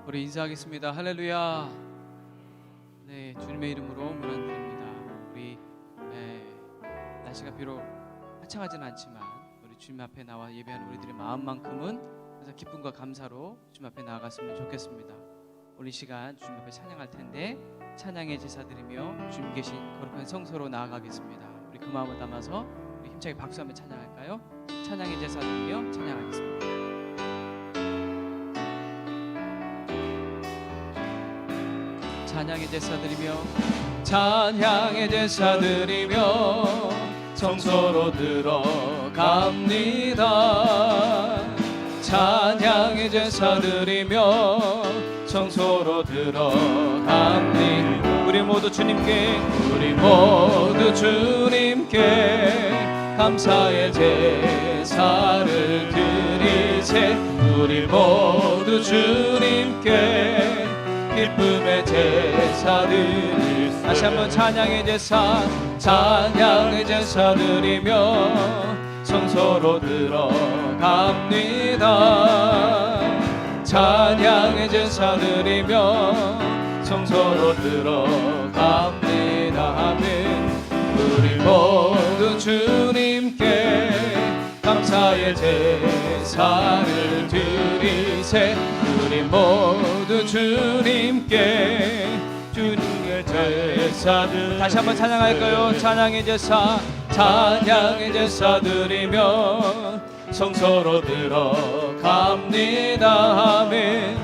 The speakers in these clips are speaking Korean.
우리 인사하겠습니다. 할렐루야. 네, 주님의 이름으로 문안드립니다. 우리 날씨가 비록 화창하지는 않지만 우리 주님 앞에 나와 예배하는 우리들의 마음만큼은 그래서 기쁨과 감사로 주님 앞에 나아갔으면 좋겠습니다. 오늘 이 시간 주님 앞에 찬양할 텐데 찬양의 제사 드리며 주님 계신 거룩한 성소로 나아가겠습니다. 우리 그 마음을 담아서 우리 힘차게 박수하며 찬양할까요? 찬양의 제사 드리며 찬양하겠습니다. 찬양의 제사 드리며 찬양의 제사 드리며 성소로 들어갑니다. 찬양의 제사 드리며 성소로 들어갑니다. 우리 모두 주님께 감사의 제사를 드리세. 우리 모두 주님께 기쁨의 제사를 다시 한번 찬양의 제사 드리며 성소로 들어갑니다. 찬양의 제사 드리며 성소로 들어갑니다. 아멘. 우리 모두 주님께 감사의 제사를 드리세. 우리 모두 주님께 주님의 제사들 다시 한번 찬양할까요? 찬양의 제사 드리며 성소로 들어갑니다. 아멘.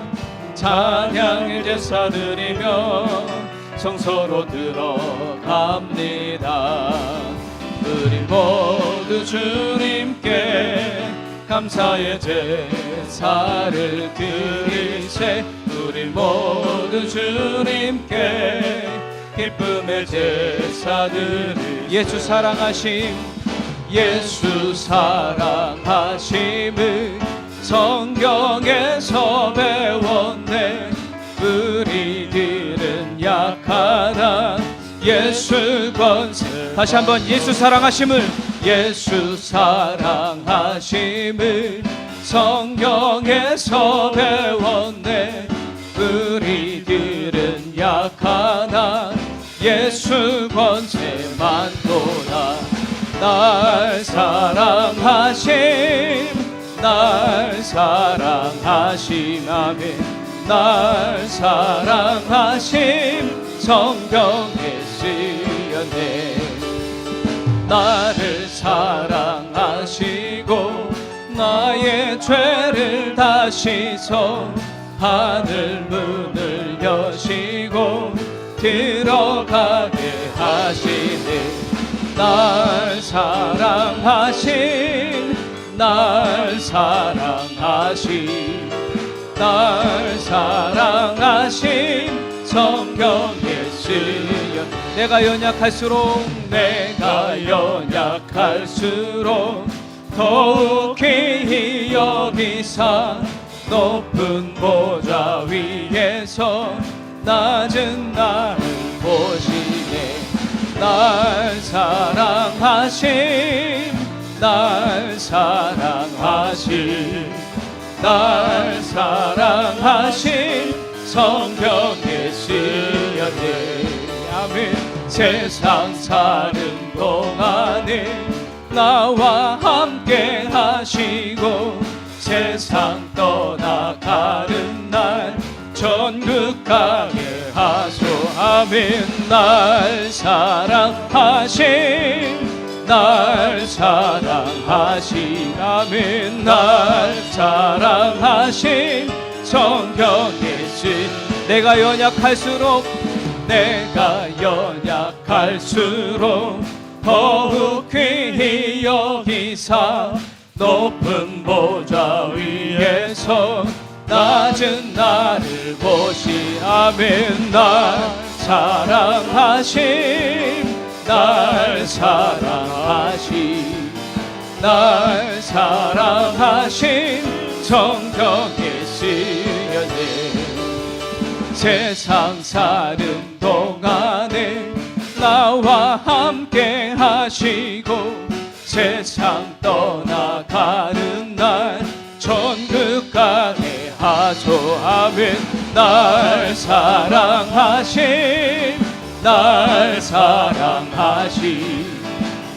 찬양의 제사 드리며 성소로 들어갑니다. 우리 모두 주님께 감사의 제사를 드리세. 우리 모두 주님께 기쁨의 제사들을 예수 사랑하심을 성경에서 배웠네. 우리들은 약하다 예수 권세. 다시 한번 예수 사랑하심을 성경에서 배웠네. 우리들은 약하나 예수 권세 많도다. 날 사랑하심 아멘. 날 사랑하심 성경에 쓰였네. 나를 사랑하시고 나의 죄를 다시서 하늘 문을 여시고 들어가게 하시네. 날 사랑하신 성경에 쓰여. 내가 연약할수록 더욱 귀히 여기사 높은 보좌 위에서 낮은 나를 보시네. 날 사랑하심 성경에 쓰였네. 아멘. 세상 사는 동안에 나와 함께 하시고 세상 떠나가는 날 천국 가게 하소. 아멘. 날 사랑하심 아멘. 날 사랑하심 성경에 쓰. 내가 연약할수록 더욱 귀히 여기사 높은 보좌 위에서 낮은 나를 보시. 아멘. 날 사랑하심 성경에 쓰였네. 세상 사는 동안에 나와 함께 하시고 세상 떠나가는 날 천국 가게 하소. 아멘. 날 사랑하심 날 사랑하심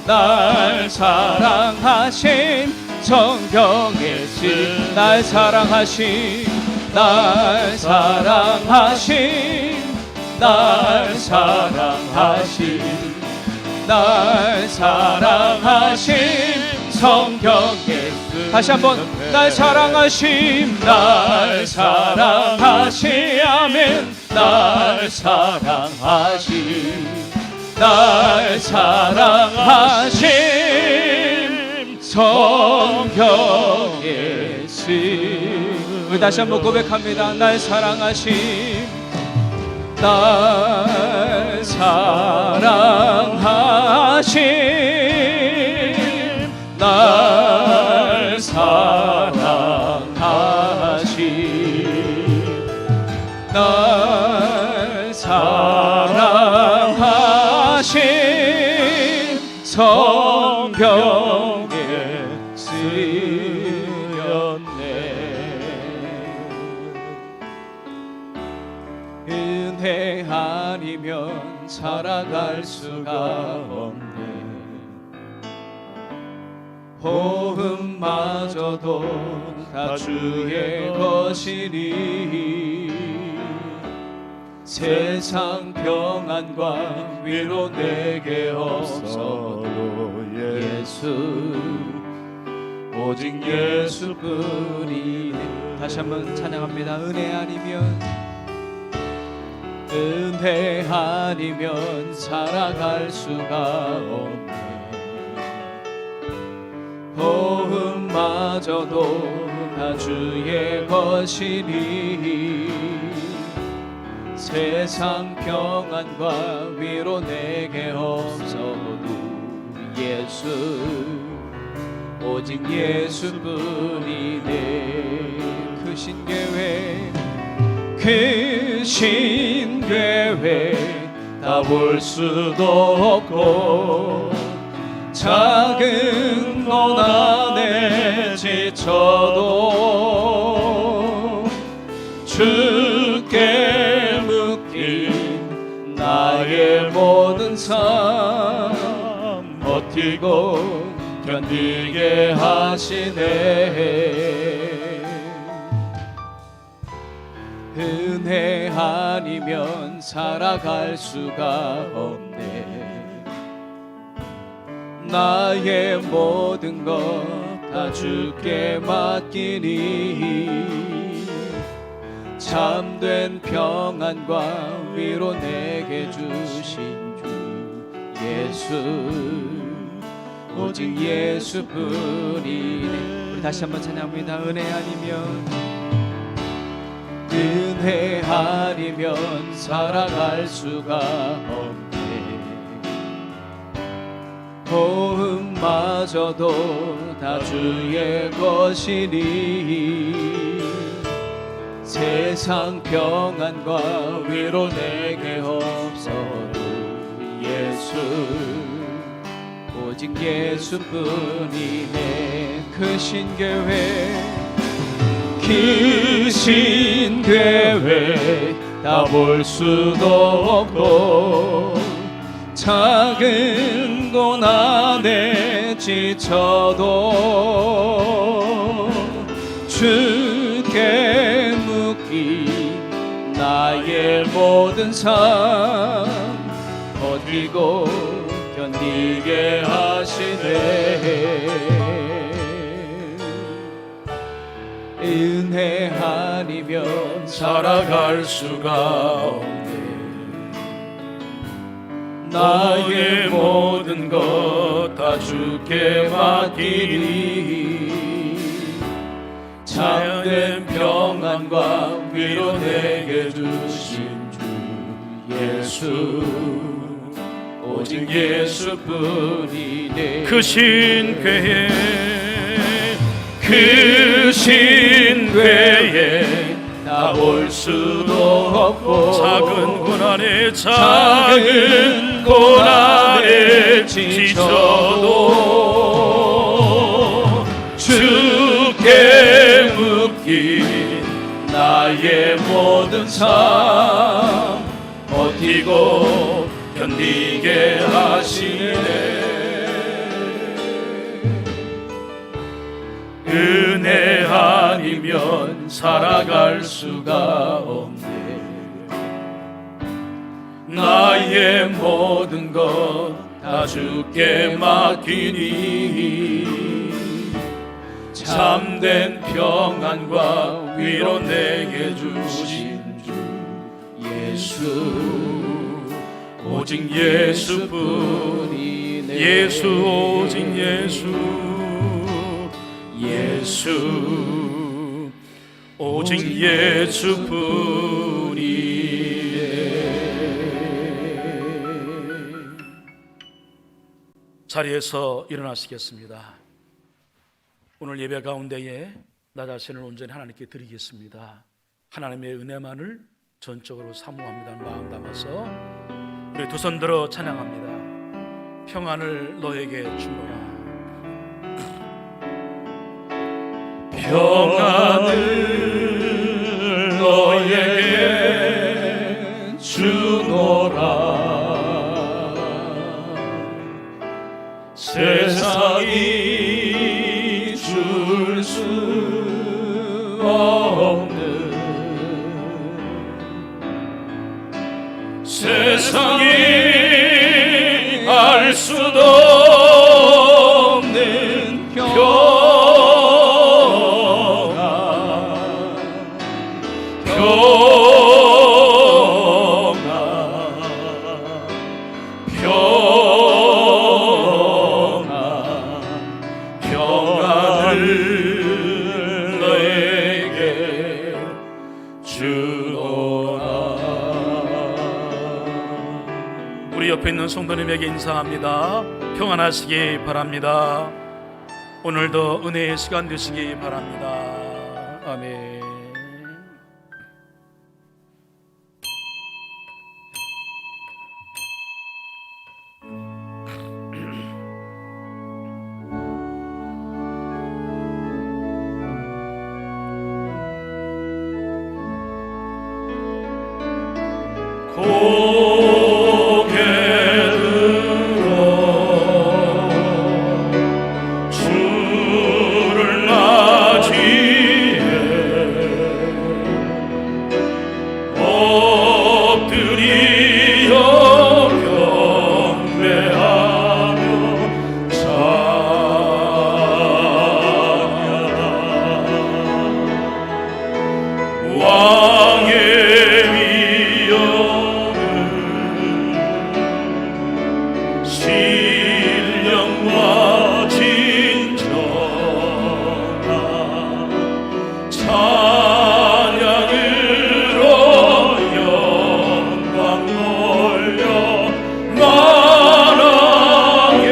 날 사랑하심 성경에 쓰인 날 사랑하심 날 사랑하심 날 사랑하심 날 사랑하심 성경에 다시 한번 날 사랑하심 날 사랑하심 아멘 날 사랑하심 날 사랑하심 성경에 쓰인 우리 다시 한번 고백합니다. 날 사랑하심 날 사랑하심 날 사랑하심 날 사랑하심 성경에 쓰였네. 은혜 아니면 살아갈 수가 없네. 호흡마저도 다 주의 것이니 세상 평안과 위로 내게 없어도 예수 오직 예수뿐이네. 다시 한번 찬양합니다. 은혜 아니면 살아갈 수가 없네. 호흡마저도 다 주의 것이니 세상 평안과 위로 내게 없어도 예수 오직 예수뿐이네. 그 신계획 그 신계획 다 볼 수도 없고 작은 고난에 지쳐도 주께 묶인 나의 모든 삶 버티고 견디게 하시네. 은혜 아니면 살아갈 수가 없네. 나의 모든 것 다 주께 맡기니 참된 평안과 위로 내게 주신 주 예수 오직 예수뿐이네. 우리 다시 한번 찬양합니다. 은혜 아니면 살아갈 수가 없네. 호흡마저도 다 주의 것이니 세상 평안과 위로 내게 없어도 예수 오직 예수뿐이네. 그 신계획 다 볼 수도 없고 작은 고난에 지쳐도 주께 묶인 나의 모든 삶 버티고 견디게 하시네. 은혜 아니면 살아갈 수가 없네. 나의 모든 것 다 주께 맡기니 참된 평안과 위로 내게 주신 주 예수 오직 예수뿐이네. 그 신궤에 다 볼 수도 없고 작은 고난에 지쳐도 주께 묶인 나의 모든 삶 버티고 견디게 하시네. 은혜 아니면 살아갈 수가 없네. 나의 모든 것 다 주께 맡기니 참된 평안과 위로 내게 주신 주 예수, 오직 예수뿐이네. 예수, 오직 예수, 예수, 오직 예수뿐이네. 자리에서 일어나시겠습니다. 오늘 예배 가운데에 나 자신을 온전히 하나님께 드리겠습니다. 하나님의 은혜만을 전적으로 사모합니다. 마음 담아서 우리 두 손 들어 찬양합니다. 평안을 너에게 주노라. 평안을 너에게 주노라. 세상이 줄 수 없는, 세상이 알 수도 없는 평안을 너에게 주노라. 우리 옆에 있는 성도님에게 인사합니다. 평안하시기 바랍니다. 오늘도 은혜의 시간 되시기 바랍니다. 아멘. 고개 들어 주를 맞이해 엎드리어 경배하며 찬양하라. 왕의 신령과 진정한 찬양으로 영광 돌려 만왕의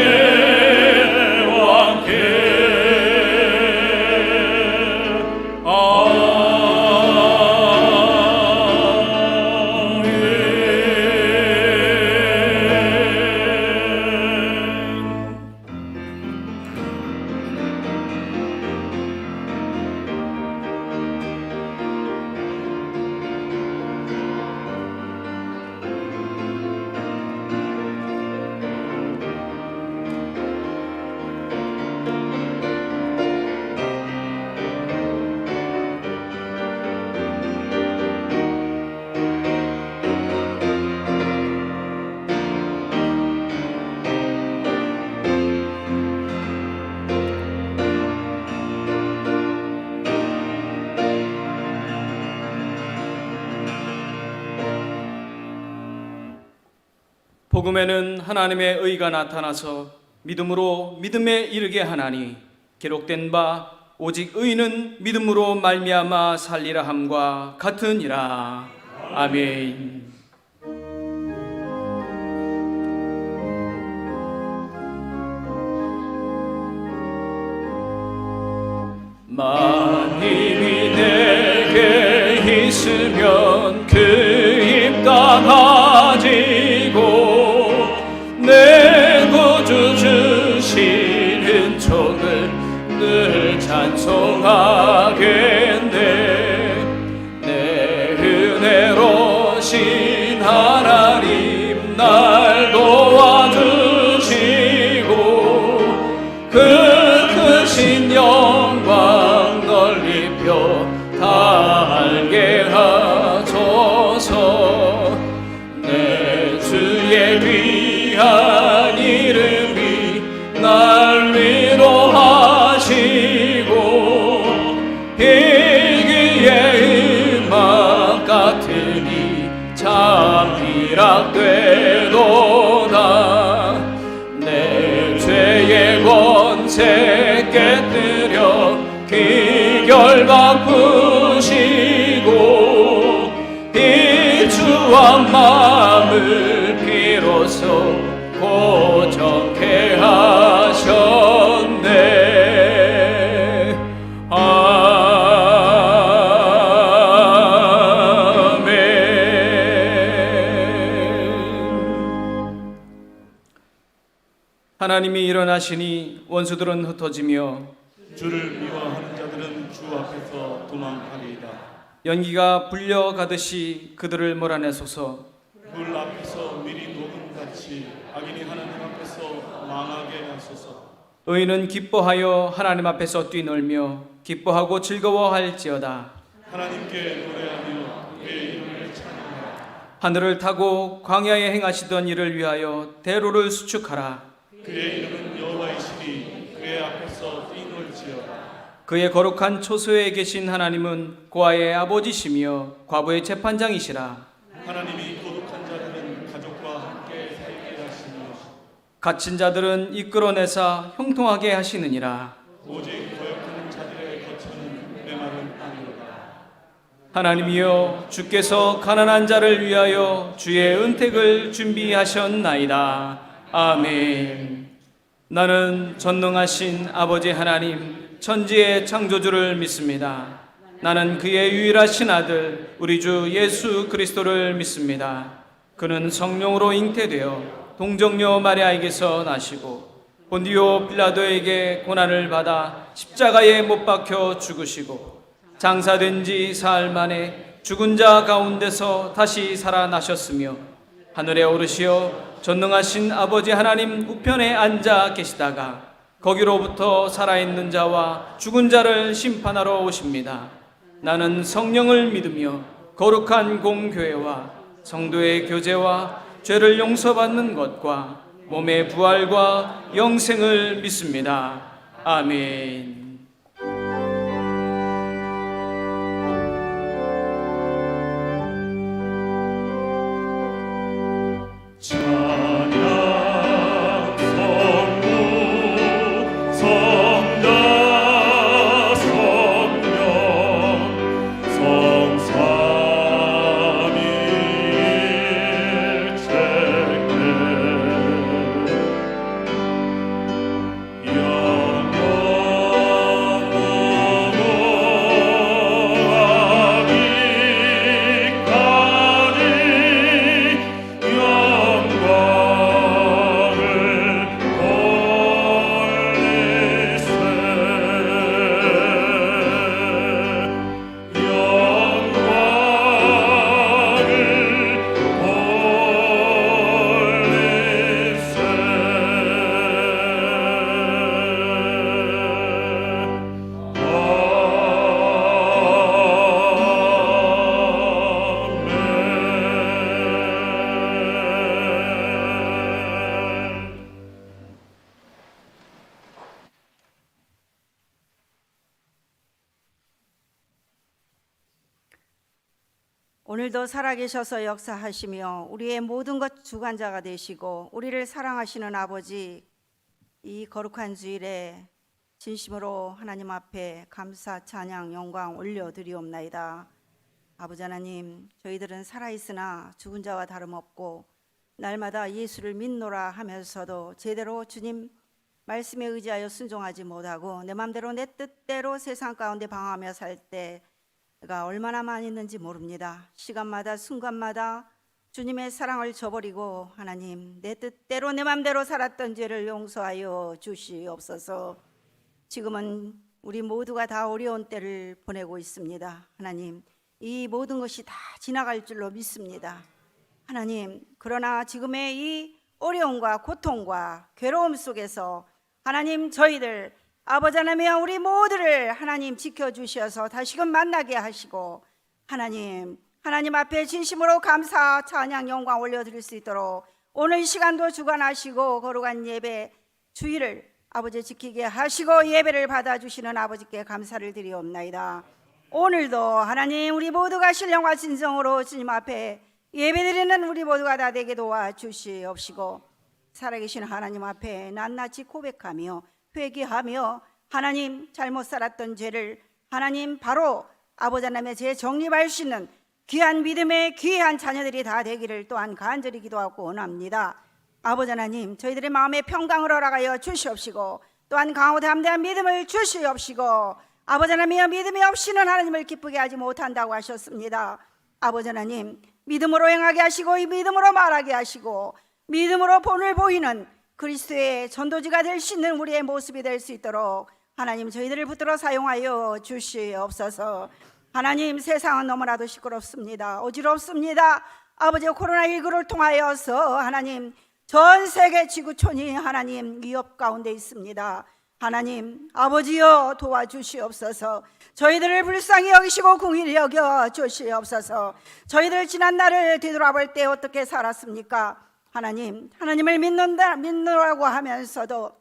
왕께 복음에는 하나님의 의가 나타나서 믿음으로 믿음에 이르게 하나니 기록된 바 오직 의인은 믿음으로 말미암아 살리라 함과 같으니라. 아멘. 만님이 내게 있으면 그 힘 다 가지고 내 구주 주신 은총을 늘 찬송하겠네. 비결 바꾸시고 비추와 마음을 비로소 고정케 하셨네. 아멘. 하나님이 일어나시니 원수들은 흩어지며 주를 미워하는 자들은 주 앞에서 도망하리이다. 연기가 불려가듯이 그들을 몰아내소서. 물 앞에서 미리 녹음같이 악인이 하나님 앞에서 망하게 하소서. 의인은 기뻐하여 하나님 앞에서 뛰놀며 기뻐하고 즐거워할지어다. 하나님께 노래하며 그의 이름을 찬양하라. 하늘을 타고 광야에 행하시던 일을 위하여 대로를 수축하라. 그의 이름은 여호와이시니 그의 앞에서 뛰놀지어다. 그의 거룩한 초소에 계신 하나님은 고아의 아버지시며 과부의 재판장이시라. 하나님이 거룩한 자들은 가족과 함께 살게 하시며 갇힌 자들은 이끌어내사 형통하게 하시느니라. 오직 거역하는 자들의 거처는 메마른 땅이로다. 하나님이여 주께서 가난한 자를 위하여 주의 은택을 준비하셨나이다. 아멘. 나는 전능하신 아버지 하나님 천지의 창조주를 믿습니다. 나는 그의 유일하신 아들 우리 주 예수 그리스도를 믿습니다. 그는 성령으로 잉태되어 동정녀 마리아에게서 나시고 본디오 빌라도에게 고난을 받아 십자가에 못 박혀 죽으시고 장사된 지 사흘 만에 죽은 자 가운데서 다시 살아나셨으며 하늘에 오르시어 전능하신 아버지 하나님 우편에 앉아 계시다가 거기로부터 살아있는 자와 죽은 자를 심판하러 오십니다. 나는 성령을 믿으며 거룩한 공교회와 성도의 교제와 죄를 용서받는 것과 몸의 부활과 영생을 믿습니다. 아멘. 찬양 성부 성자 성령 성삼위일체께 오늘도 살아계셔서 역사하시며 우리의 모든 것 주관자가 되시고 우리를 사랑하시는 아버지, 이 거룩한 주일에 진심으로 하나님 앞에 감사, 찬양, 영광 올려드리옵나이다. 아버지 하나님, 저희들은 살아있으나 죽은 자와 다름없고 날마다 예수를 믿노라 하면서도 제대로 주님 말씀에 의지하여 순종하지 못하고 내 맘대로 내 뜻대로 세상 가운데 방황하며 살 때가 얼마나 많이 있는지 모릅니다. 시간마다 순간마다 주님의 사랑을 저버리고 하나님 내 뜻대로 내 맘대로 살았던 죄를 용서하여 주시옵소서. 지금은 우리 모두가 다 어려운 때를 보내고 있습니다. 하나님, 이 모든 것이 다 지나갈 줄로 믿습니다. 하나님, 그러나 지금의 이 어려움과 고통과 괴로움 속에서 하나님, 저희들 아버지 하나님이여 우리 모두를 하나님 지켜주셔서 다시금 만나게 하시고 하나님 앞에 진심으로 감사, 찬양, 영광 올려드릴 수 있도록 오늘 시간도 주관하시고 거룩한 예배 주일을 아버지 지키게 하시고 예배를 받아주시는 아버지께 감사를 드리옵나이다. 오늘도 하나님 우리 모두가 신령과 진정으로 주님 앞에 예배드리는 우리 모두가 다 되게 도와주시옵시고 살아계신 하나님 앞에 낱낱이 고백하며 회개하며 하나님 잘못 살았던 죄를 하나님 바로 아버지 하나님의 죄 정립할 수 있는 귀한 믿음의 귀한 자녀들이 다 되기를 또한 간절히 기도하고 원합니다. 아버지 하나님, 저희들의 마음의 평강을 허락하여 주시옵시고 또한 강하고 담대한 믿음을 주시옵시고, 아버지 하나님, 믿음이 없이는 하나님을 기쁘게 하지 못한다고 하셨습니다. 아버지 하나님, 믿음으로 행하게 하시고 이 믿음으로 말하게 하시고 믿음으로 본을 보이는 그리스도의 전도지가 될 수 있는 우리의 모습이 될 수 있도록 하나님 저희들을 붙들어 사용하여 주시옵소서. 하나님, 세상은 너무나도 시끄럽습니다. 어지럽습니다. 아버지, 코로나19를 통하여서 하나님 전 세계 지구촌이 하나님 위협 가운데 있습니다. 하나님 아버지여 도와주시옵소서. 저희들을 불쌍히 여기시고 긍휼히 여겨 주시옵소서. 저희들 지난 날을 되돌아볼 때 어떻게 살았습니까? 하나님을 믿는다고 하면서도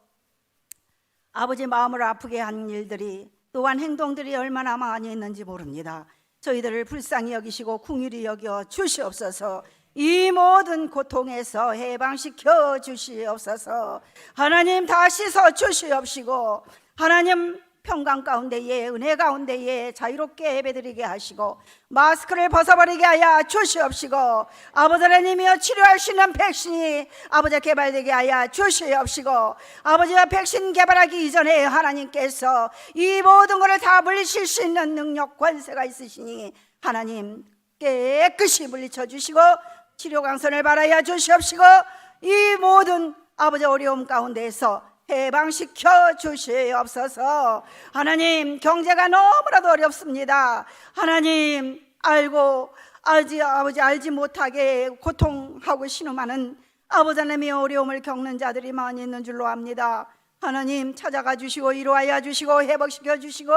아버지 마음을 아프게 한 일들이 또한 행동들이 얼마나 많이 있는지 모릅니다. 저희들을 불쌍히 여기시고 긍휼히 여겨 주시옵소서. 이 모든 고통에서 해방시켜 주시옵소서. 하나님 다 씻어 주시옵시고 하나님 평강 가운데에 은혜 가운데에 자유롭게 예배드리게 하시고 마스크를 벗어버리게 하여 주시옵시고 아버지 하나님이여 치료할 수 있는 백신이 아버지 개발되게 하여 주시옵시고 아버지와 백신 개발하기 이전에 하나님께서 이 모든 것을 다 물리칠 수 있는 능력 권세가 있으시니 하나님 깨끗이 물리쳐 주시고 치료 강선을 바라여 주시옵시고 이 모든 아버지 어려움 가운데에서 해방시켜 주시옵소서. 하나님 경제가 너무나도 어렵습니다. 하나님 알지 못하게 고통하고 신음하는 아버지 하나님의 어려움을 겪는 자들이 많이 있는 줄로 압니다. 하나님 찾아가 주시고 이루하여 주시고 회복시켜 주시고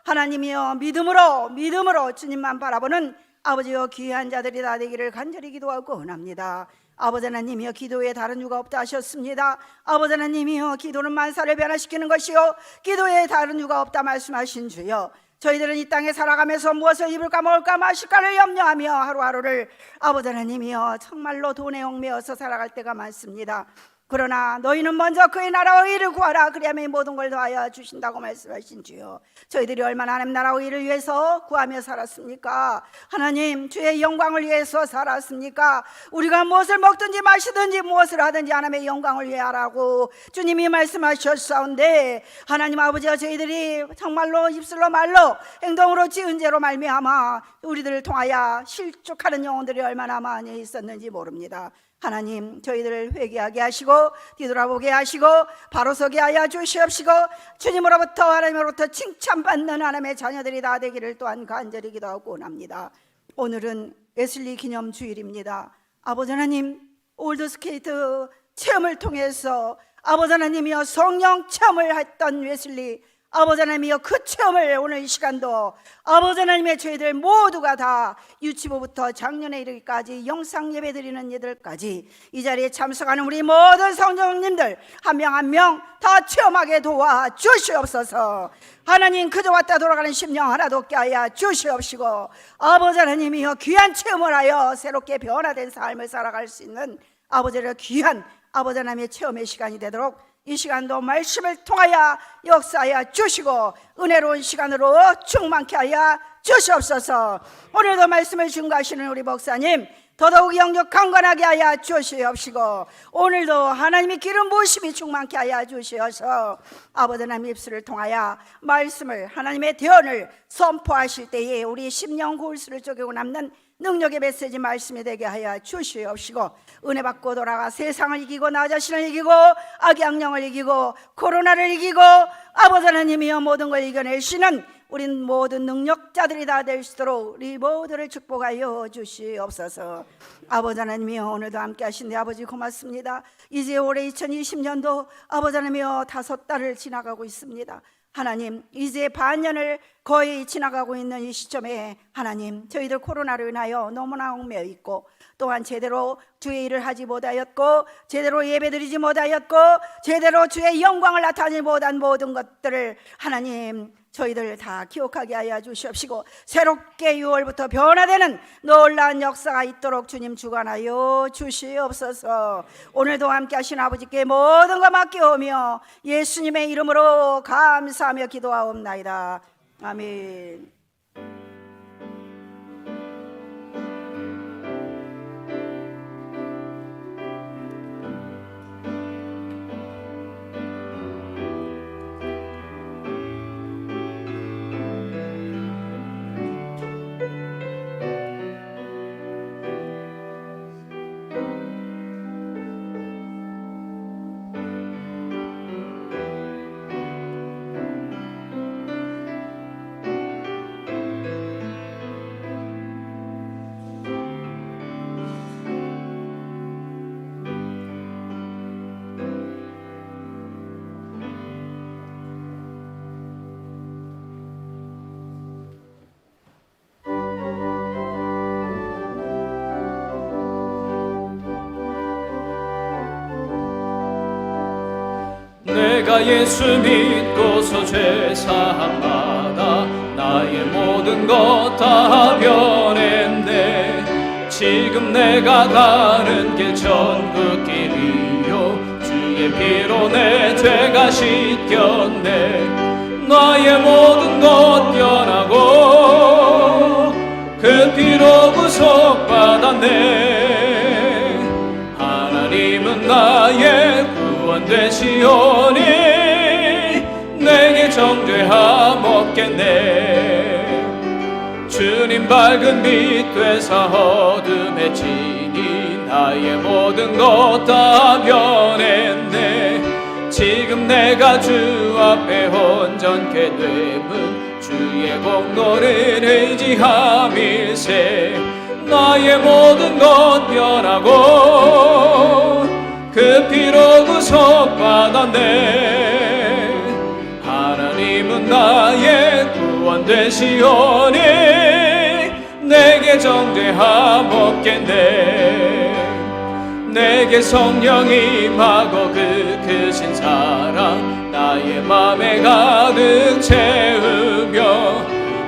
하나님이여 믿음으로 주님만 바라보는 아버지여 귀한 자들이 다 되기를 간절히 기도하고 원합니다. 아버지 하나님이여 기도에 다른 이유가 없다 하셨습니다. 아버지 하나님이여 기도는 만사를 변화시키는 것이요 기도에 다른 이유가 없다 말씀하신 주여, 저희들은 이 땅에 살아가면서 무엇을 입을까 먹을까 마실까를 염려하며 하루하루를 아버지 하나님이여 정말로 돈에 얽매여서 살아갈 때가 많습니다. 그러나 너희는 먼저 그의 나라와 의를 구하라 그리하면 이 모든 걸 더하여 주신다고 말씀하신 주여, 저희들이 얼마나 하나님 나라와 의를 위해서 구하며 살았습니까? 하나님 주의 영광을 위해서 살았습니까? 우리가 무엇을 먹든지 마시든지 무엇을 하든지 하나님의 영광을 위해 하라고 주님이 말씀하셨사온데 하나님 아버지와 저희들이 정말로 입술로 말로 행동으로 지은 죄로 말미암아 우리들을 통하여 실족하는 영혼들이 얼마나 많이 있었는지 모릅니다. 하나님 저희들을 회개하게 하시고 뒤돌아보게 하시고 바로 서게 하여 주시옵시고 주님으로부터 하나님으로부터 칭찬받는 하나님의 자녀들이 다 되기를 또한 간절히 기도하고 원합니다. 오늘은 웨슬리 기념 주일입니다. 아버지 하나님 올드스케이트 체험을 통해서 아버지 하나님이여 성령 체험을 했던 웨슬리 아버지 하나님이여 그 체험을 오늘 이 시간도 아버지 하나님의 저희들 모두가 다 유치부부터 작년에 이르기까지 영상 예배 드리는 이들까지 이 자리에 참석하는 우리 모든 성도님들 한 명 한 명 다 체험하게 도와 주시옵소서. 하나님 그저 왔다 돌아가는 심령 하나도 없게 하여 주시옵시고 아버지 하나님이여 귀한 체험을 하여 새롭게 변화된 삶을 살아갈 수 있는 아버지를 귀한 아버지 하나님의 체험의 시간이 되도록 이 시간도 말씀을 통하여 역사하여 주시고 은혜로운 시간으로 충만케 하여 주시옵소서. 오늘도 말씀을 증거하시는 우리 목사님 더더욱 영적 강건하게 하여 주시옵시고 오늘도 하나님의 기름 부으심이 충만케 하여 주시어서 아버지 하나님 입술을 통하여 말씀을 하나님의 대언을 선포하실 때에 우리 심령 구울수를 쪼개고 남는 능력의 메시지 말씀이 되게 하여 주시옵시고 은혜 받고 돌아가 세상을 이기고 나 자신을 이기고 악영령을 이기고 코로나를 이기고 아버지 하나님이여 모든 걸 이겨내시는 우린 모든 능력자들이 다 될 수 있도록 우리 모두를 축복하여 주시옵소서. 아버지 하나님이여 오늘도 함께 하신데 아버지 고맙습니다. 이제 올해 2020년도 아버지 하나님이여 5달을 지나가고 있습니다. 하나님 이제 반년을 거의 지나가고 있는 이 시점에 하나님 저희들 코로나로 인하여 너무나 얽매여 있고 또한 제대로 주의 일을 하지 못하였고 제대로 예배드리지 못하였고 제대로 주의 영광을 나타내지 못한 모든 것들을 하나님 저희들 다 기억하게 하여 주시옵시고 새롭게 6월부터 변화되는 놀라운 역사가 있도록 주님 주관하여 주시옵소서. 오늘도 함께 하신 아버지께 모든 것 맡겨오며 예수님의 이름으로 감사하며 기도하옵나이다. 아멘. 내가 예수 믿고서 죄사함받아 나의 모든 것 다 변했네. 지금 내가 가는 길 천국길이요 주의 피로 내 죄가 씻겼네. 나의 모든 것 변하고 그 피로 구속받았네. 하나님은 나의 구원 되시오니 내게 정죄함 없겠네. 주님 밝은 빛 되사 어둠에 지니 나의 모든 것 다 변했네. 지금 내가 주 앞에 온전케 됨은 주의 공로를 의지함일세. 나의 모든 것 변하고 그 피로 구속받았네. 하나님은 나의 구원 되시오니 내게 정죄함 없겠네. 내게 성령이 임하고 그 크신 사랑 나의 맘에 가득 채우며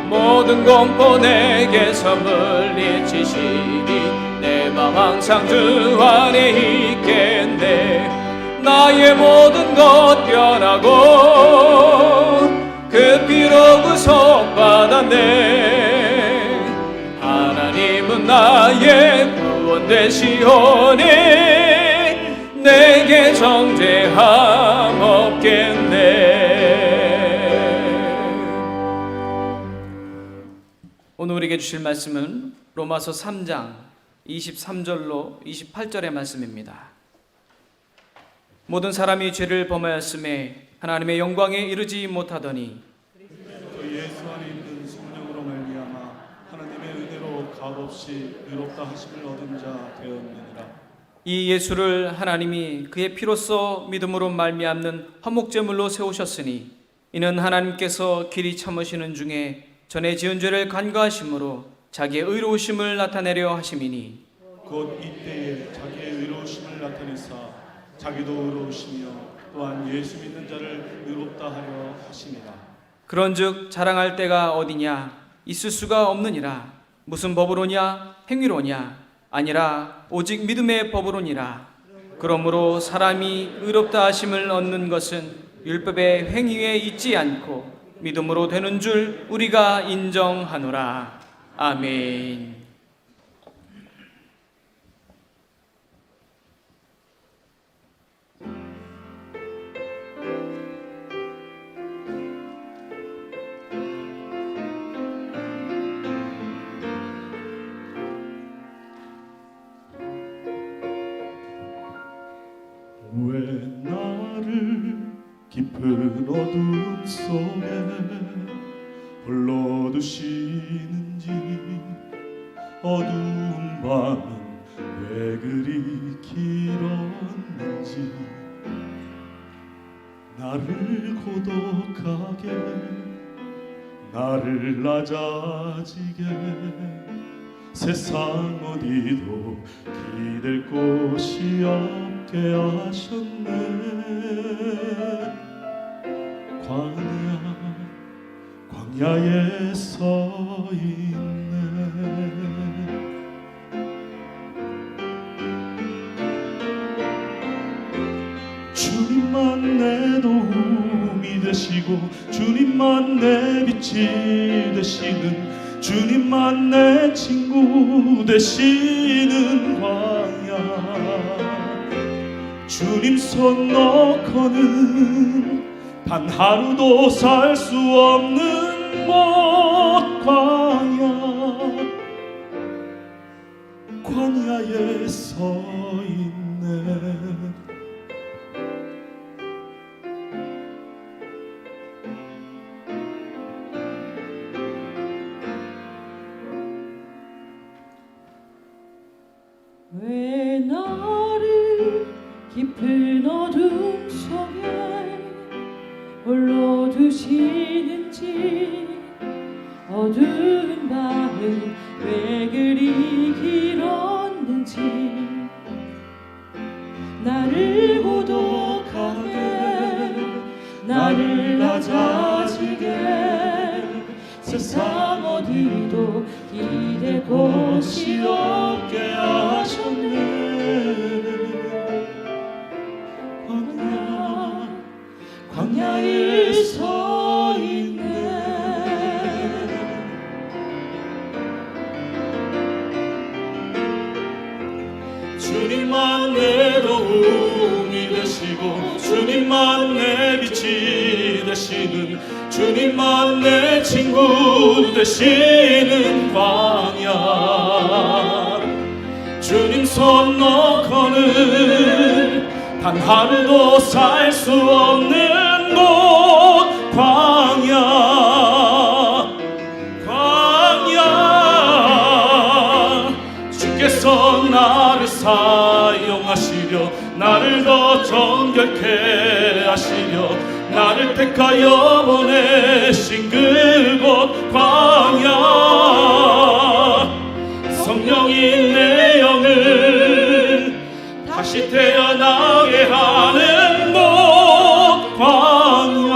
모든 공포 내게서 물리치시니 내 맘 항상 주 안에 있겠네. 나의 모든 것 변하고 그 피로 구속받았네. 하나님은 나의 구원 되시오니 내게 정죄함 없겠네. 오늘 우리에게 주실 말씀은 로마서 3장 23절로 28절의 말씀입니다. 모든 사람이 죄를 범하였음에 하나님의 영광에 이르지 못하더니 그 예수 안에 있는 성령으로 말미암아 하나님의 은혜로 값없이 의롭다 하심을 얻은 자 되었느니라. 이 예수를 하나님이 그의 피로써 믿음으로 말미암는 화목제물로 세우셨으니 이는 하나님께서 길이 참으시는 중에 전에 지은 죄를 간과하심으로 자기의 의로우심을 나타내려 하심이니 곧 이때에 자기의 의로우심을 나타내사 자기도 의로우시며 또한 예수 믿는 자를 의롭다 하려 하심이라. 그런즉 자랑할 때가 어디냐? 있을 수가 없느니라. 무슨 법으로냐? 행위로냐? 아니라 오직 믿음의 법으로니라. 그러므로 사람이 의롭다 하심을 얻는 것은 율법의 행위에 있지 않고 믿음으로 되는 줄 우리가 인정하노라. 아멘. 왜 나를 깊은 어둠 속에 홀로 두시는지, 어두운 밤은 왜 그리 길었는지, 나를 고독하게 나를 낮아지게 세상 어디도 기댈 곳이 없게 하셨네. 광야 광야에 서 있네. 주님만 내 도움이 되시고 주님만 내 빛이 되시는, 주님만 내 친구 되시는 광야. 주님 손 놓고는 단 하루도 살 수 없는 곳 광야. 광야에 서 있네. 왜 나를 깊은 어둠 속에 홀로 두시는지, 어두운 밤은 왜 그리 길었는지, 나를 고독하게 나를 낮아지게 세상 어디도 기댈 곳이 없게 하셨네. 광야에 서 있네. 주님만 내 도움이 되시고 주님만 내 빛이 되시는, 주님만 내 친구 되시는 광야. 주님 손 놓고는 단 하루도 살 수 없는 곳 광야. 광야. 주께서 나를 사용하시려 나를 더 정결케 하시려 나를 택하여 보내신 그곳 광야. 성령이 내 영을 다시 태어나게 하는 곳 광야.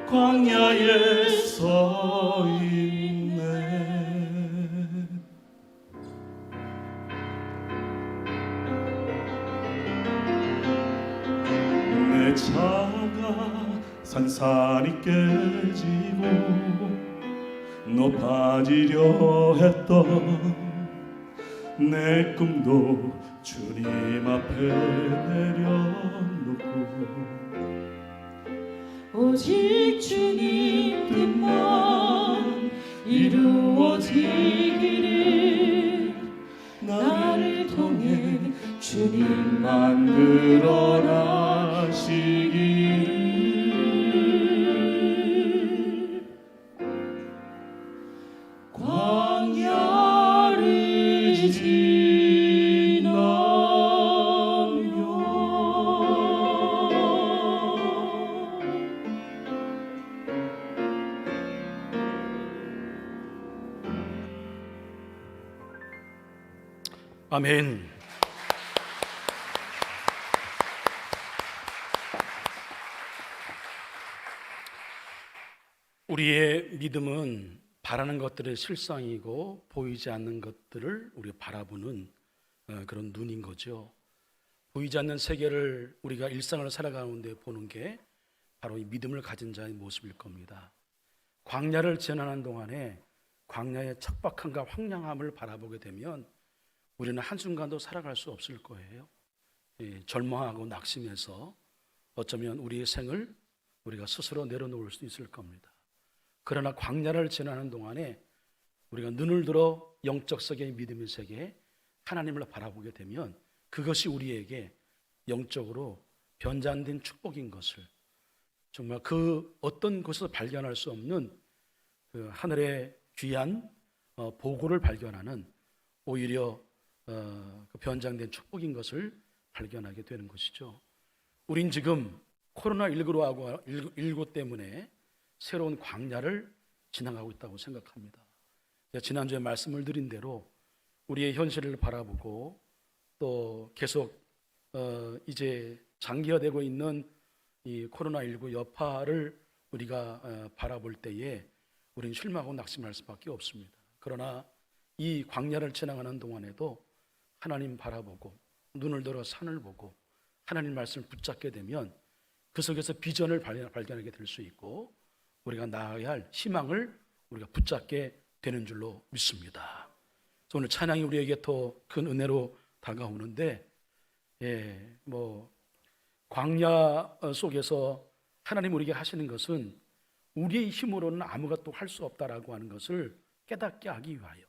광야에 서 있네. 내 차가 산산이 깨지고 높아지려 했던 내 꿈도 주님 앞에 내려놓고, 오직 주님 뜻만 이루어지기를, 나를 통해 주님만 드러나시기를. 광야를 아멘. 우리의 믿음은 바라는 것들의 실상이고 보이지 않는 것들을 우리가 바라보는 그런 눈인 거죠. 보이지 않는 세계를 우리가 일상을 살아가는데 보는 게 바로 이 믿음을 가진 자의 모습일 겁니다. 광야를 지나는 동안에 광야의 척박함과 황량함을 바라보게 되면 우리는 한순간도 살아갈 수 없을 거예요. 절망하고 낙심해서 어쩌면 우리의 생을 우리가 스스로 내려놓을 수 있을 겁니다. 그러나 광야를 지나는 동안에 우리가 눈을 들어 영적 세계의 믿음의 세계, 하나님을 바라보게 되면 그것이 우리에게 영적으로 변장된 축복인 것을, 정말 그 어떤 곳에서 발견할 수 없는 그 하늘의 귀한 보고를 발견하는, 오히려 그 변장된 축복인 것을 발견하게 되는 것이죠. 우린 지금 코로나19 때문에 새로운 광야를 지나가고 있다고 생각합니다. 지난주에 말씀을 드린 대로 우리의 현실을 바라보고 또 계속 이제 장기화되고 있는 이 코로나19 여파를 우리가 바라볼 때에 우리는 실망하고 낙심할 수밖에 없습니다. 그러나 이 광야를 지나가는 동안에도 하나님 바라보고 눈을 들어 산을 보고 하나님 말씀을 붙잡게 되면 그 속에서 비전을 발견하게 될 수 있고 우리가 나아가야 할 희망을 우리가 붙잡게 되는 줄로 믿습니다. 오늘 찬양이 우리에게 더 큰 은혜로 다가오는데, 광야 속에서 하나님 우리에게 하시는 것은 우리의 힘으로는 아무것도 할 수 없다라고 하는 것을 깨닫게 하기 위하여,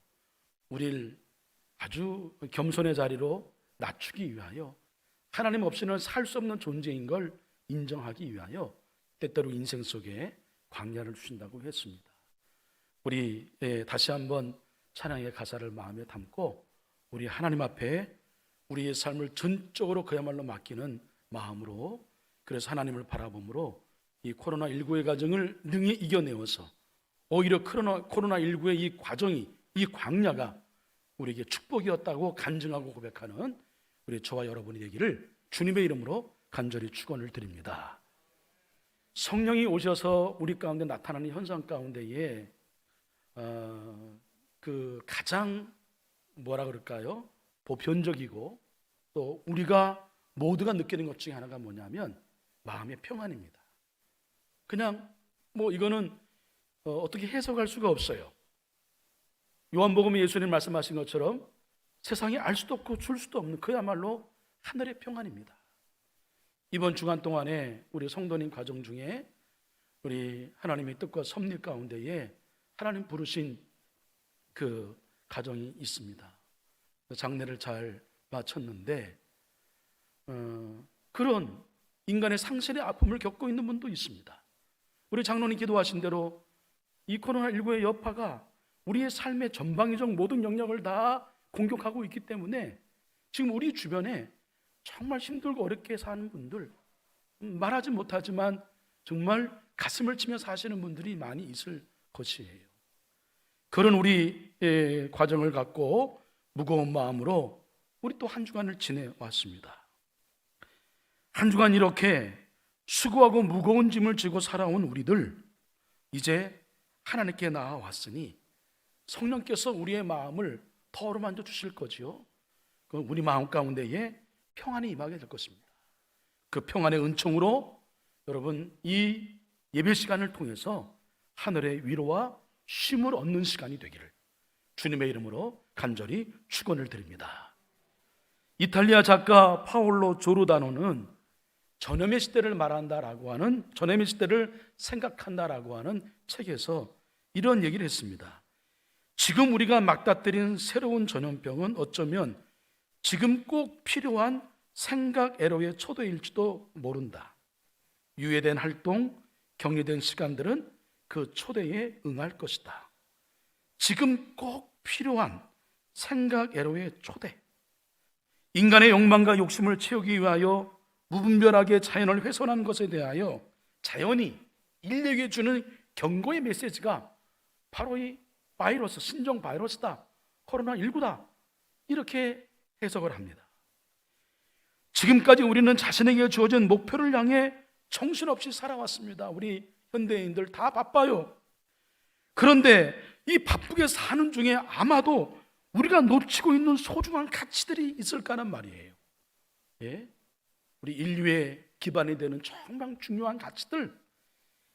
우리를 아주 겸손의 자리로 낮추기 위하여, 하나님 없이는 살 수 없는 존재인 걸 인정하기 위하여 때때로 인생 속에 광야를 주신다고 했습니다. 우리 다시 한번 찬양의 가사를 마음에 담고 우리 하나님 앞에 우리의 삶을 전적으로 그야말로 맡기는 마음으로, 그래서 하나님을 바라봄으로 이 코로나19의 과정을 능히 이겨내어서 오히려 코로나19의 이 과정이, 이 광야가 우리에게 축복이었다고 간증하고 고백하는 우리 저와 여러분이 되기를 주님의 이름으로 간절히 축원을 드립니다. 성령이 오셔서 우리 가운데 나타나는 현상 가운데에 그 가장 뭐라 그럴까요? 보편적이고 또 우리가 모두가 느끼는 것 중에 하나가 뭐냐면 마음의 평안입니다. 그냥 이거는 어떻게 해석할 수가 없어요. 요한복음에 예수님 말씀하신 것처럼 세상에 알 수도 없고 줄 수도 없는 그야말로 하늘의 평안입니다. 이번 주간 동안에 우리 성도님 가정 중에 우리 하나님의 뜻과 섭리 가운데에 하나님 부르신 그 가정이 있습니다. 장례를 잘 마쳤는데 그런 인간의 상실의 아픔을 겪고 있는 분도 있습니다. 우리 장로님 기도하신 대로 이 코로나19의 여파가 우리의 삶의 전방위적 모든 영역을 다 공격하고 있기 때문에 지금 우리 주변에 정말 힘들고 어렵게 사는 분들, 말하지 못하지만 정말 가슴을 치며 사시는 분들이 많이 있을 것이에요. 그런 우리 과정을 갖고 무거운 마음으로 우리 또 한 주간을 지내왔습니다. 한 주간 이렇게 수고하고 무거운 짐을 지고 살아온 우리들, 이제 하나님께 나아왔으니 성령께서 우리의 마음을 더 어루만져 주실 거지요. 우리 마음 가운데에 평안이 임하게 될 것입니다. 그 평안의 은총으로 여러분 이 예배 시간을 통해서 하늘의 위로와 쉼을 얻는 시간이 되기를 주님의 이름으로 간절히 축원을 드립니다. 이탈리아 작가 파올로 조르다노는 전염의 시대를 말한다라고 하는, 전염의 시대를 생각한다라고 하는 책에서 이런 얘기를 했습니다. 지금 우리가 맞닥뜨린 새로운 전염병은 어쩌면 지금 꼭 필요한 생각 애로의 초대일지도 모른다. 유예된 활동, 격리된 시간들은 그 초대에 응할 것이다. 지금 꼭 필요한 생각 애로의 초대. 인간의 욕망과 욕심을 채우기 위하여 무분별하게 자연을 훼손한 것에 대하여 자연이 인류에게 주는 경고의 메시지가 바로 이 바이러스, 신종 바이러스다, 코로나19다, 이렇게 해석을 합니다. 지금까지 우리는 자신에게 주어진 목표를 향해 정신없이 살아왔습니다. 우리 현대인들 다 바빠요. 그런데 이 바쁘게 사는 중에 아마도 우리가 놓치고 있는 소중한 가치들이 있을까란 말이에요. 우리 인류의 기반이 되는 정말 중요한 가치들,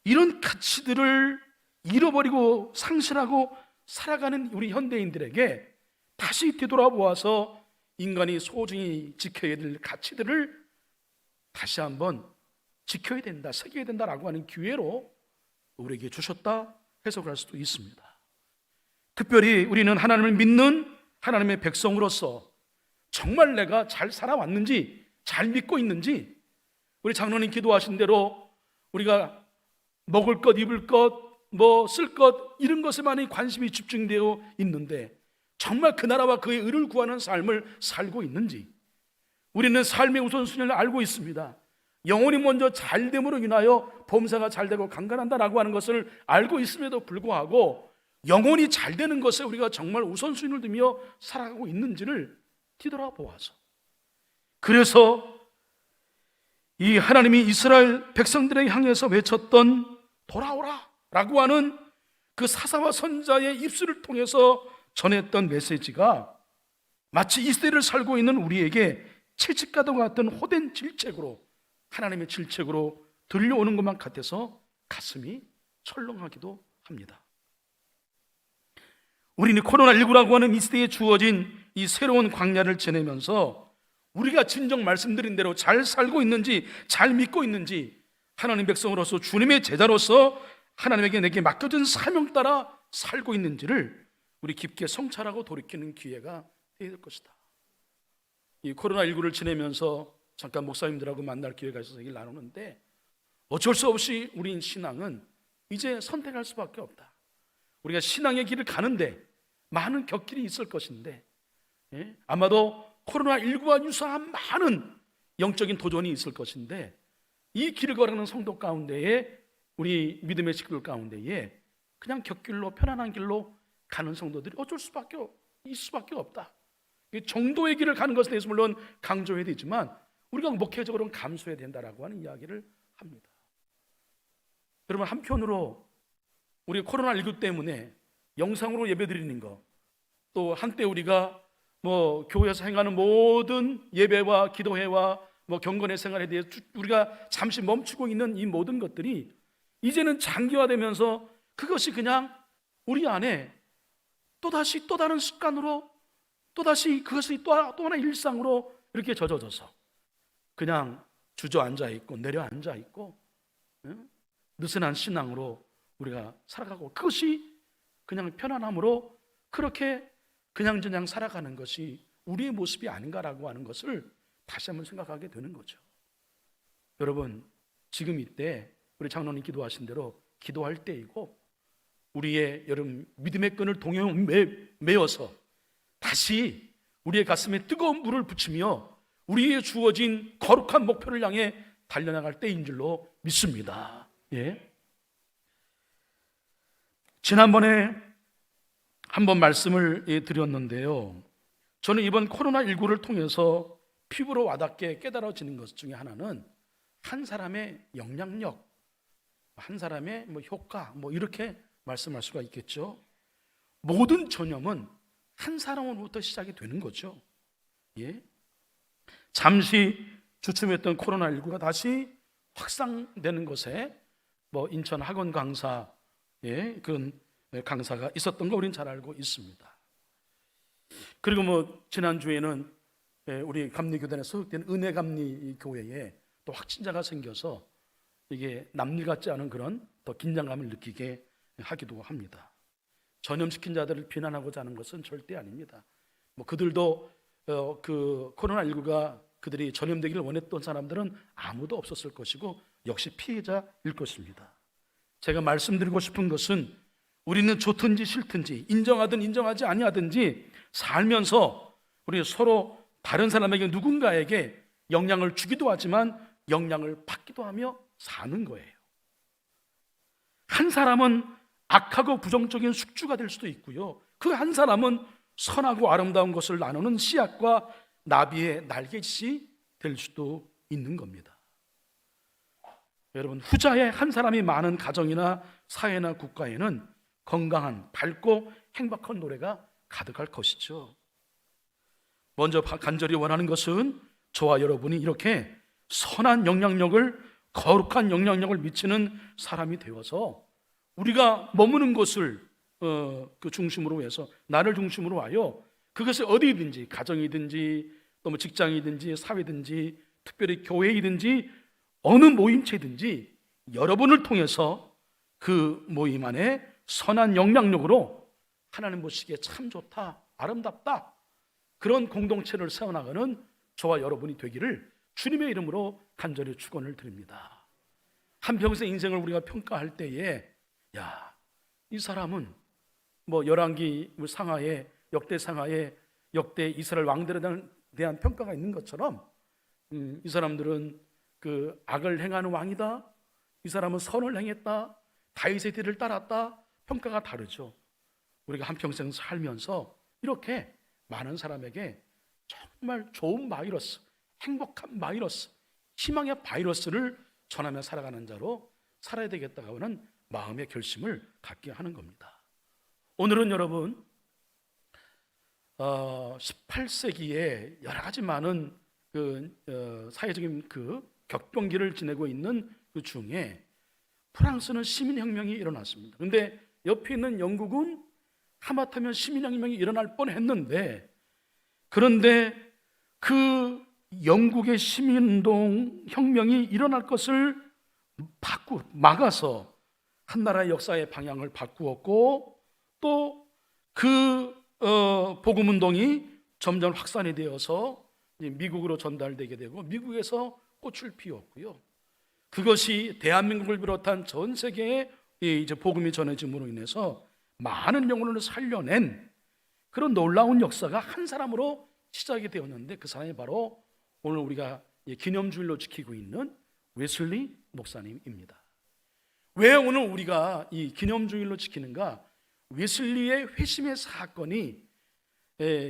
이런 가치들을 잃어버리고 상실하고 살아가는 우리 현대인들에게 다시 뒤돌아보아서 인간이 소중히 지켜야 될 가치들을 다시 한번 지켜야 된다, 새겨야 된다라고 하는 기회로 우리에게 주셨다 해석할 수도 있습니다. 특별히 우리는 하나님을 믿는 하나님의 백성으로서 정말 내가 잘 살아왔는지, 잘 믿고 있는지, 우리 장로님 기도하신 대로 우리가 먹을 것, 입을 것, 쓸 것, 이런 것에만 관심이 집중되어 있는데 정말 그 나라와 그의 의를 구하는 삶을 살고 있는지, 우리는 삶의 우선순위를 알고 있습니다. 영혼이 먼저 잘됨으로 인하여 범사가 잘되고 강건한다라고 하는 것을 알고 있음에도 불구하고 영혼이 잘되는 것에 우리가 정말 우선순위를 두며 살아가고 있는지를 뒤돌아보아서, 그래서 이 하나님이 이스라엘 백성들에게 향해서 외쳤던 돌아오라 라고 하는 그 사사와 선자의 입술을 통해서 전했던 메시지가 마치 이 시대를 살고 있는 우리에게 채찍과도 같은 호된 질책으로, 하나님의 질책으로 들려오는 것만 같아서 가슴이 철렁하기도 합니다. 우리는 코로나19라고 하는 이 시대에 주어진 이 새로운 광야를 지내면서 우리가 진정 말씀드린 대로 잘 살고 있는지, 잘 믿고 있는지, 하나님 백성으로서 주님의 제자로서 하나님에게 내게 맡겨진 사명 따라 살고 있는지를 우리 깊게 성찰하고 돌이키는 기회가 될 것이다. 이 코로나19를 지내면서 잠깐 목사님들하고 만날 기회가 있어서 얘기를 나누는데, 어쩔 수 없이 우리 신앙은 이제 선택할 수밖에 없다. 우리가 신앙의 길을 가는데 많은 격길이 있을 것인데, 아마도 코로나19와 유사한 많은 영적인 도전이 있을 것인데, 이 길을 걸어가는 성도 가운데에, 우리 믿음의 식구들 가운데에 그냥 격길로, 편안한 길로 가는 성도들이 어쩔 수밖에 있을 수밖에 없다. 정도의 길을 가는 것에 대해서 물론 강조해야 되지만 우리가 목회적으로는 감수해야 된다라고 하는 이야기를 합니다. 여러분, 한편으로 우리 코로나19 때문에 영상으로 예배드리는 거, 또 한때 우리가 뭐 교회에서 행하는 모든 예배와 기도회와 뭐 경건의 생활에 대해 우리가 잠시 멈추고 있는 이 모든 것들이 이제는 장기화되면서 그것이 그냥 우리 안에 또다시 또 다른 습관으로, 또다시 그것이 또 하나의 일상으로 이렇게 젖어져서 그냥 주저앉아 있고 내려앉아 있고 느슨한 신앙으로 우리가 살아가고, 그것이 그냥 편안함으로 그렇게 그냥저냥 살아가는 것이 우리의 모습이 아닌가라고 하는 것을 다시 한번 생각하게 되는 거죠. 여러분, 지금 이때 우리 장로님 기도하신 대로 기도할 때이고, 우리의 여러분 믿음의 끈을 동해 메어서 다시 우리의 가슴에 뜨거운 물을 붙이며 우리의 주어진 거룩한 목표를 향해 달려나갈 때인 줄로 믿습니다. 예. 지난번에 한번 말씀을 드렸는데요, 저는 이번 코로나19를 통해서 피부로 와닿게 깨달아지는 것 중에 하나는 한 사람의 영향력, 한 사람의 뭐 효과, 뭐 이렇게 말씀할 수가 있겠죠. 모든 전염은 한 사람으로부터 시작이 되는 거죠. 예? 잠시 주춤했던 코로나19가 다시 확산되는 것에 뭐 인천 학원 강사, 그런 강사가 있었던 거 우리는 잘 알고 있습니다. 그리고 뭐 지난주에는 우리 감리교단에 소속된 은혜감리 교회에 또 확진자가 생겨서 이게 남일 같지 않은 그런 더 긴장감을 느끼게 하기도 합니다. 전염시킨 자들을 비난하고자 하는 것은 절대 아닙니다. 뭐 그들도 그 코로나19가 그들이 전염되기를 원했던 사람들은 아무도 없었을 것이고 역시 피해자일 것입니다. 제가 말씀드리고 싶은 것은 우리는 좋든지 싫든지, 인정하든 인정하지 아니하든지 살면서 우리 서로 다른 사람에게, 누군가에게 영향을 주기도 하지만 영향을 받기도 하며 사는 거예요. 한 사람은 악하고 부정적인 숙주가 될 수도 있고요, 그 한 사람은 선하고 아름다운 것을 나누는 씨앗과 나비의 날갯이 될 수도 있는 겁니다. 여러분, 후자의 한 사람이 많은 가정이나 사회나 국가에는 건강한, 밝고 행복한 노래가 가득할 것이죠. 먼저 간절히 원하는 것은 저와 여러분이 이렇게 선한 영향력을, 거룩한 영향력을 미치는 사람이 되어서 우리가 머무는 곳을 그 중심으로 해서, 나를 중심으로 하여 그것을 어디든지, 가정이든지 또 뭐 직장이든지 사회든지 특별히 교회이든지 어느 모임체든지 여러분을 통해서 그 모임 안에 선한 영향력으로 하나님 보시기에 참 좋다, 아름답다, 그런 공동체를 세워나가는 저와 여러분이 되기를 주님의 이름으로 간절히 축원을 드립니다. 한평생 인생을 우리가 평가할 때에, 야, 이 사람은 뭐 열왕기 상하에, 역대 상하에 역대 이스라엘 왕들에 대한 평가가 있는 것처럼 이 사람들은 그 악을 행하는 왕이다, 이 사람은 선을 행했다, 다윗의 뒤를 따랐다, 평가가 다르죠. 우리가 한평생 살면서 이렇게 많은 사람에게 정말 좋은 바이러스, 행복한 바이러스, 희망의 바이러스를 전하며 살아가는 자로 살아야 되겠다고 하는 마음의 결심을 갖게 하는 겁니다. 오늘은 여러분 18세기에 여러 가지 많은 사회적인 격변기를 지내고 있는 그 중에 프랑스는 시민혁명이 일어났습니다. 그런데 옆에 있는 영국은 하마터면 시민혁명이 일어날 뻔했는데, 그런데 그 영국의 시민운동 혁명이 일어날 것을 막아서 한 나라의 역사의 방향을 바꾸었고, 또 그 복음운동이 점점 확산이 되어서 미국으로 전달되게 되고 미국에서 꽃을 피웠고요. 그것이 대한민국을 비롯한 전 세계에 이제 복음이 전해짐으로 인해서 많은 영혼을 살려낸 그런 놀라운 역사가 한 사람으로 시작이 되었는데, 그 사람이 바로 오늘 우리가 기념주일로 지키고 있는 웨슬리 목사님입니다. 왜 오늘 우리가 이 기념주일로 지키는가? 웨슬리의 회심의 사건이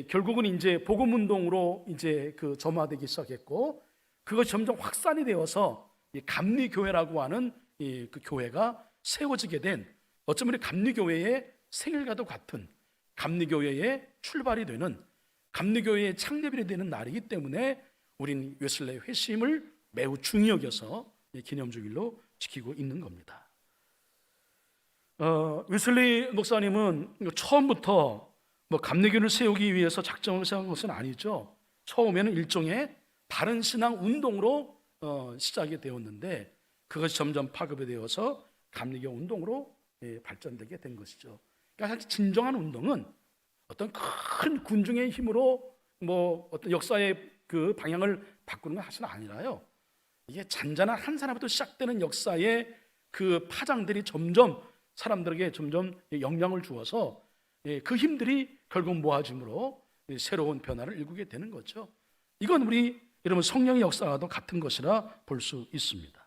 결국은 이제 복음운동으로 이제 점화되기 시작했고, 그것이 점점 확산이 되어서 감리교회라고 하는 그 교회가 세워지게 된, 어쩌면 감리교회의 생일과도 같은, 감리교회의 출발이 되는, 감리교회의 창립이 되는 날이기 때문에 우린 웨슬리의 회심을 매우 중히 여겨서 기념주일로 지키고 있는 겁니다. 웨슬리 목사님은 처음부터 감리교를 세우기 위해서 작정을 세운 것은 아니죠. 처음에는 일종의 바른 신앙 운동으로 시작이 되었는데, 그것이 점점 파급이 되어서 감리교 운동으로 발전되게 된 것이죠. 그러니까 사실 진정한 운동은 어떤 큰 군중의 힘으로 어떤 역사의 그 방향을 바꾸는 건 사실 아니라요. 이게 잔잔한 한 사람부터 시작되는 역사의 그 파장들이 점점 사람들에게 점점 영향을 주어서 그 힘들이 결국 모아짐으로 새로운 변화를 일구게 되는 거죠. 이건 우리 여러분 성령의 역사와도 같은 것이라 볼 수 있습니다.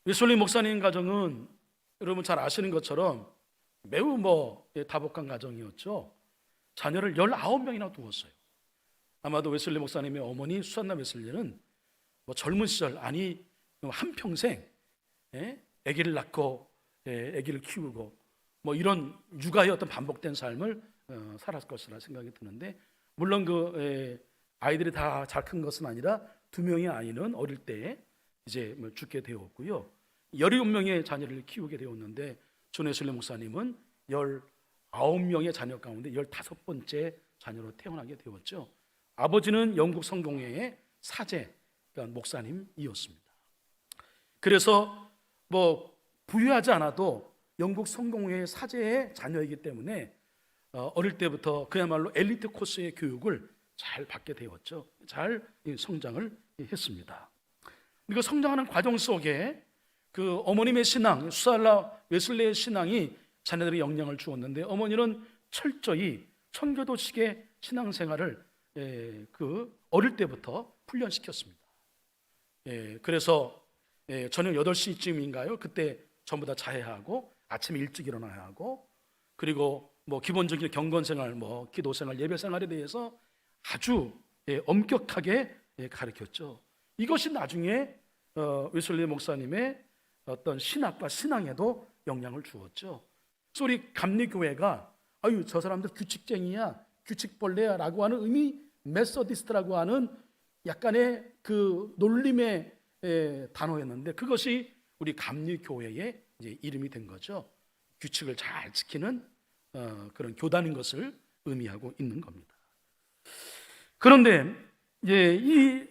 웨슬리 목사님 가정은 여러분 잘 아시는 것처럼 매우 다복한 가정이었죠. 자녀를 19명이나 두었어요. 아마도 웨슬리 목사님의 어머니 수산나 웨슬리는 젊은 시절, 아니 한평생 아기를 낳고 아기를 키우고 이런 육아의 어떤 반복된 삶을 살았을 것이라 생각이 드는데, 물론 아이들이 다 잘 큰 것은 아니라 2명의 아이는 어릴 때 이제 죽게 되었고요. 17명의 자녀를 키우게 되었는데, 존 웨슬리 목사님은 19명의 자녀 가운데 15번째 자녀로 태어나게 되었죠. 아버지는 영국 성공회의 사제, 그러니까 목사님이었습니다. 그래서 부유하지 않아도 영국 성공회의 사제의 자녀이기 때문에 어릴 때부터 그야말로 엘리트 코스의 교육을 잘 받게 되었죠. 잘 성장을 했습니다. 그리고 성장하는 과정 속에 그 어머님의 신앙, 수살라 웨슬리의 신앙이 자녀들의 영향을 주었는데, 어머니는 철저히 청교도식의 신앙생활을 어릴 때부터 훈련시켰습니다. 그래서 저녁 8시쯤인가요? 그때 전부 다 자야 하고 아침에 일찍 일어나야 하고, 그리고 기본적인 경건생활, 기도생활, 예배생활에 대해서 아주 엄격하게 가르쳤죠. 이것이 나중에 웨슬리 목사님의 어떤 신학과 신앙에도 영향을 주었죠. 그래서 우리 감리교회가 저 사람들 규칙쟁이야, 규칙벌레야 라고 하는 의미, 메소디스트라고 하는 약간의 그 놀림의 단어였는데, 그것이 우리 감리교회의 이제 이름이 된 거죠. 규칙을 잘 지키는 그런 교단인 것을 의미하고 있는 겁니다. 그런데 이제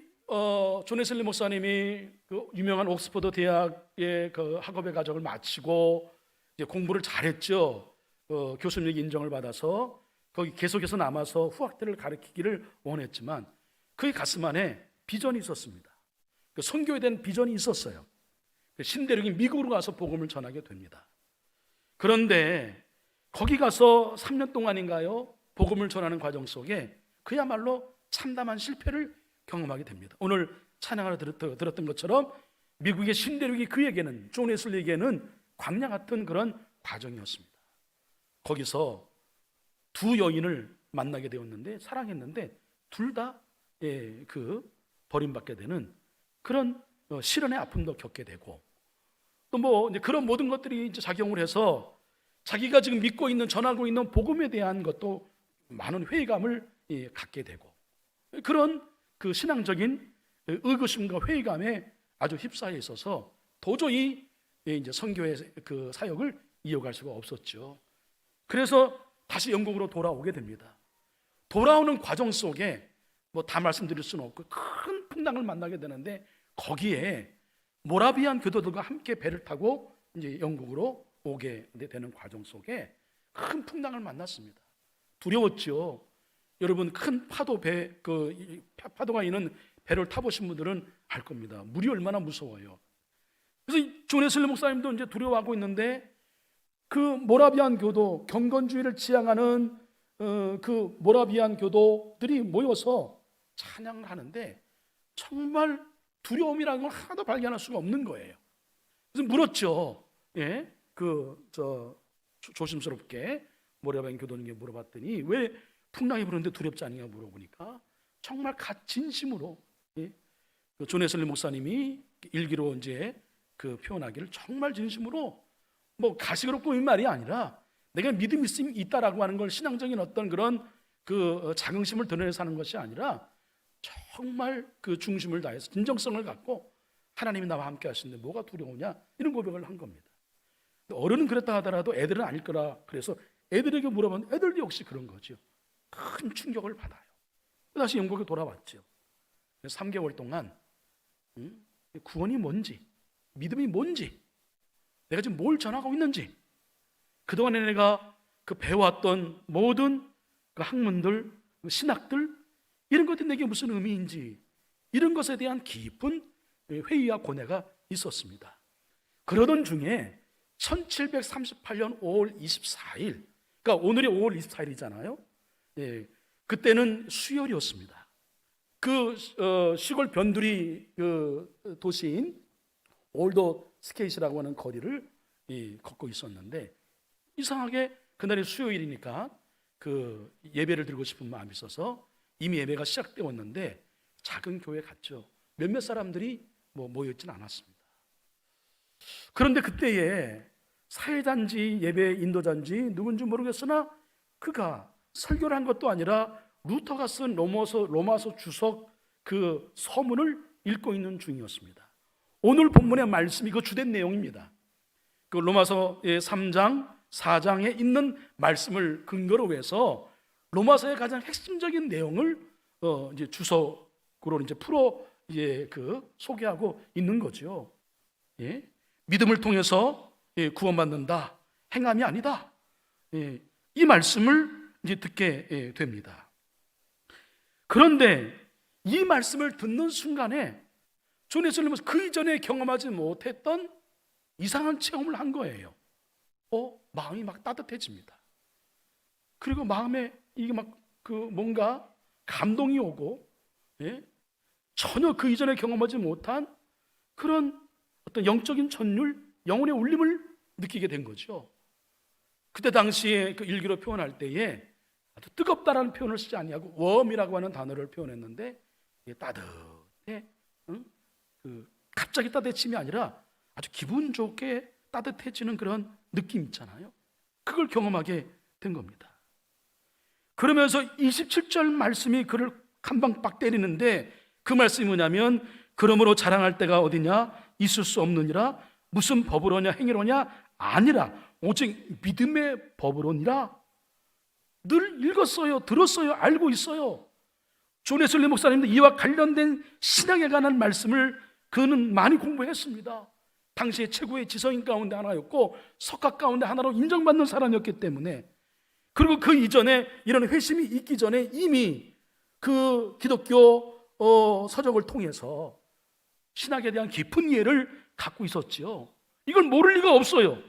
존 웨슬리 목사님이 그 유명한 옥스퍼드 대학의 그 학업의 과정을 마치고 이제 공부를 잘했죠. 교수님에게 인정을 받아서 거기 계속해서 남아서 후학들을 가르치기를 원했지만, 그의 가슴 안에 비전이 있었습니다. 선교에 대한 비전이 있었어요. 신대륙이 미국으로 가서 복음을 전하게 됩니다. 그런데 거기 가서 3년 동안인가요? 복음을 전하는 과정 속에 그야말로 참담한 실패를 경험하게 됩니다. 오늘 찬양을 들었던 것처럼 미국의 신대륙이 그에게는, 존 웨슬리에게는 광야 같은 그런 과정이었습니다. 거기서 두 여인을 만나게 되었는데, 사랑했는데 둘 다 버림받게 되는 그런 시련의 아픔도 겪게 되고, 또 뭐 그런 모든 것들이 이제 작용을 해서 자기가 지금 믿고 있는, 전하고 있는 복음에 대한 것도 많은 회의감을 갖게 되고, 그런 그 신앙적인 의구심과 회의감에 아주 휩싸여 있어서 도저히 이제 선교의 그 사역을 이어갈 수가 없었죠. 그래서 다시 영국으로 돌아오게 됩니다. 돌아오는 과정 속에 뭐 다 말씀드릴 수는 없고 큰 풍랑을 만나게 되는데, 거기에 모라비안 교도들과 함께 배를 타고 이제 영국으로 오게 되는 과정 속에 큰 풍랑을 만났습니다. 두려웠죠. 여러분, 큰 파도가 있는 배를 타보신 분들은 알 겁니다. 물이 얼마나 무서워요. 그래서 존 웨슬리 목사님도 이제 두려워하고 있는데, 그 모라비안 교도, 경건주의를 지향하는 그 모라비안 교도들이 모여서 찬양을 하는데 정말 두려움이라는 걸 하나도 발견할 수가 없는 거예요. 그래서 물었죠. 조심스럽게 모라비안 교도님께 물어봤더니 왜 풍랑이 부는데 두렵지 않냐 물어보니까 정말 진심으로 존 웨슬리 목사님이 일기로 이제 그 표현하기를 정말 진심으로, 뭐 가식으로 꾸민 말이 아니라 내가 믿음이 있다라고 하는 걸 신앙적인 어떤 그런 그 자긍심을 드러내서 하는 것이 아니라 정말 그 중심을 다해서 진정성을 갖고 하나님이 나와 함께 하시는데 뭐가 두려우냐, 이런 고백을 한 겁니다. 어른은 그랬다 하더라도 애들은 아닐 거라, 그래서 애들에게 물어보면 애들도 역시 그런 거죠. 큰 충격을 받아요. 다시 영국에 돌아왔죠. 3개월 동안 구원이 뭔지, 믿음이 뭔지, 내가 지금 뭘 전하고 있는지, 그동안에 내가 그 배워왔던 모든 그 학문들, 그 신학들, 이런 것들이 내게 무슨 의미인지, 이런 것에 대한 깊은 회의와 고뇌가 있었습니다. 그러던 중에 1738년 5월 24일, 그러니까 오늘이 5월 24일이잖아요. 그때는 수요일이었습니다. 그 시골 변두리 그 도시인 올더 스케이시라고 하는 거리를 걷고 있었는데, 이상하게 그날이 수요일이니까 그 예배를 드리고 싶은 마음이 있어서 이미 예배가 시작되었는데 작은 교회 갔죠. 몇몇 사람들이 모여있지는 않았습니다. 그런데 그때에 사회자인지 예배 인도자인지 누군지 모르겠으나 그가 설교를 한 것도 아니라 루터가 쓴 로마서 주석 그 서문을 읽고 있는 중이었습니다. 오늘 본문의 말씀이 그 주된 내용입니다. 그 로마서의 3장, 4장에 있는 말씀을 근거로 해서 로마서의 가장 핵심적인 내용을 이제 주석으로 이제 풀어 그 소개하고 있는 거죠. 믿음을 통해서 구원받는다, 행함이 아니다. 이 말씀을 이제 듣게 됩니다. 그런데 이 말씀을 듣는 순간에 존 웨슬리는 그 이전에 경험하지 못했던 이상한 체험을 한 거예요. 마음이 막 따뜻해집니다. 그리고 마음에 이게 막 그 뭔가 감동이 오고, 전혀 그 이전에 경험하지 못한 그런 어떤 영적인 전율, 영혼의 울림을 느끼게 된 거죠. 그때 당시에 그 일기로 표현할 때에 아주 뜨겁다라는 표현을 쓰지 아니하고 웜이라고 하는 단어를 표현했는데, 따뜻해, 그 갑자기 따뜻해짐이 아니라 아주 기분 좋게 따뜻해지는 그런 느낌 있잖아요. 그걸 경험하게 된 겁니다. 그러면서 27절 말씀이 그를 한 방 빡 때리는데, 그 말씀이 뭐냐면, 그러므로 자랑할 때가 어디냐, 있을 수 없느니라. 무슨 법으로냐 행위로냐, 아니라 오직 믿음의 법으로니라. 늘 읽었어요, 들었어요, 알고 있어요. 존 웨슬리 목사님도 이와 관련된 신앙에 관한 말씀을 그는 많이 공부했습니다. 당시에 최고의 지성인 가운데 하나였고 석학 가운데 하나로 인정받는 사람이었기 때문에, 그리고 그 이전에 이런 회심이 있기 전에 이미 그 기독교 서적을 통해서 신학에 대한 깊은 이해를 갖고 있었죠. 이걸 모를 리가 없어요.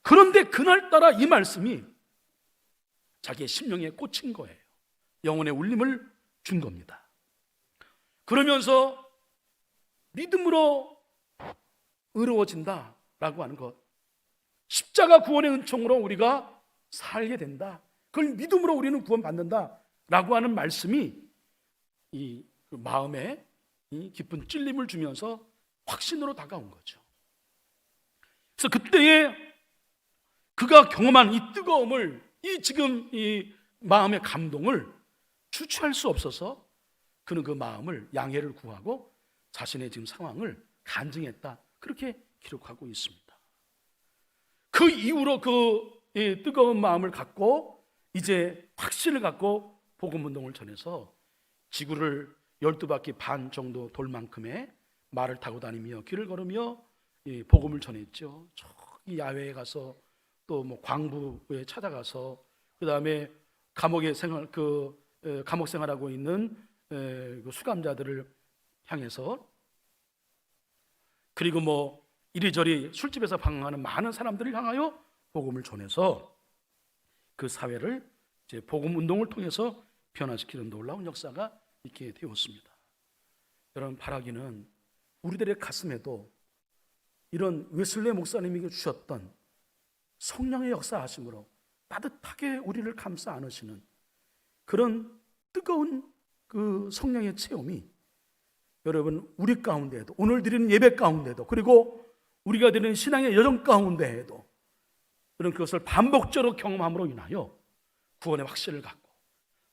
그런데 그날따라 이 말씀이 자기의 심령에 꽂힌 거예요. 영혼의 울림을 준 겁니다. 그러면서 믿음으로 의로워진다라고 하는 것, 십자가 구원의 은총으로 우리가 살게 된다, 그걸 믿음으로 우리는 구원받는다라고 하는 말씀이 이 마음에 이 깊은 찔림을 주면서 확신으로 다가온 거죠. 그래서 그때에 그가 경험한 이 뜨거움을, 이 지금 이 마음의 감동을 주체할 수 없어서 그는 그 마음을 양해를 구하고 자신의 지금 상황을 간증했다, 그렇게 기록하고 있습니다. 그 이후로 그 뜨거운 마음을 갖고 이제 확신을 갖고 복음 운동을 전해서 지구를 12바퀴 반 정도 돌 만큼의 말을 타고 다니며 길을 걸으며 복음을 전했죠. 저기 야외에 가서 또 뭐 광부에 찾아가서 그 다음에 감옥 생활하고 있는 그 수감자들을 향해서, 그리고 뭐 이리저리 술집에서 방황하는 많은 사람들을 향하여 복음을 전해서 그 사회를 이제 복음 운동을 통해서 변화시키는 놀라운 역사가 있게 되었습니다. 여러분, 바라기는 우리들의 가슴에도 이런 웨슬레 목사님이 주셨던 성령의 역사하심으로 따뜻하게 우리를 감싸 안으시는 그런 뜨거운 그 성령의 체험이 여러분 우리 가운데에도, 오늘 드리는 예배 가운데도, 그리고 우리가 드리는 신앙의 여정 가운데에도 그런 그것을 반복적으로 경험함으로 인하여 구원의 확신을 갖고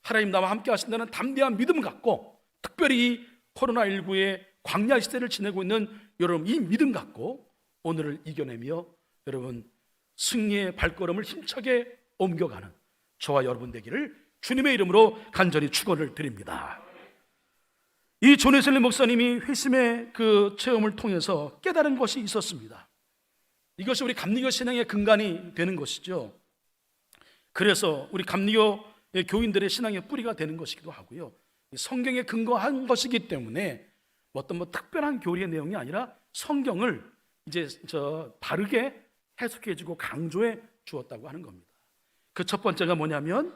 하나님 나와 함께 하신다는 담대한 믿음을 갖고, 특별히 이 코로나19의 광야 시대를 지내고 있는 여러분, 이 믿음 갖고 오늘을 이겨내며 여러분 승리의 발걸음을 힘차게 옮겨가는 저와 여러분 되기를 주님의 이름으로 간절히 축원을 드립니다. 이 존 웨슬리 목사님이 회심의 그 체험을 통해서 깨달은 것이 있었습니다. 이것이 우리 감리교 신앙의 근간이 되는 것이죠. 그래서 우리 감리교 교인들의 신앙의 뿌리가 되는 것이기도 하고요, 성경에 근거한 것이기 때문에 어떤 특별한 교리의 내용이 아니라 성경을 이제 바르게 해석해주고 강조해 주었다고 하는 겁니다. 그 첫 번째가 뭐냐면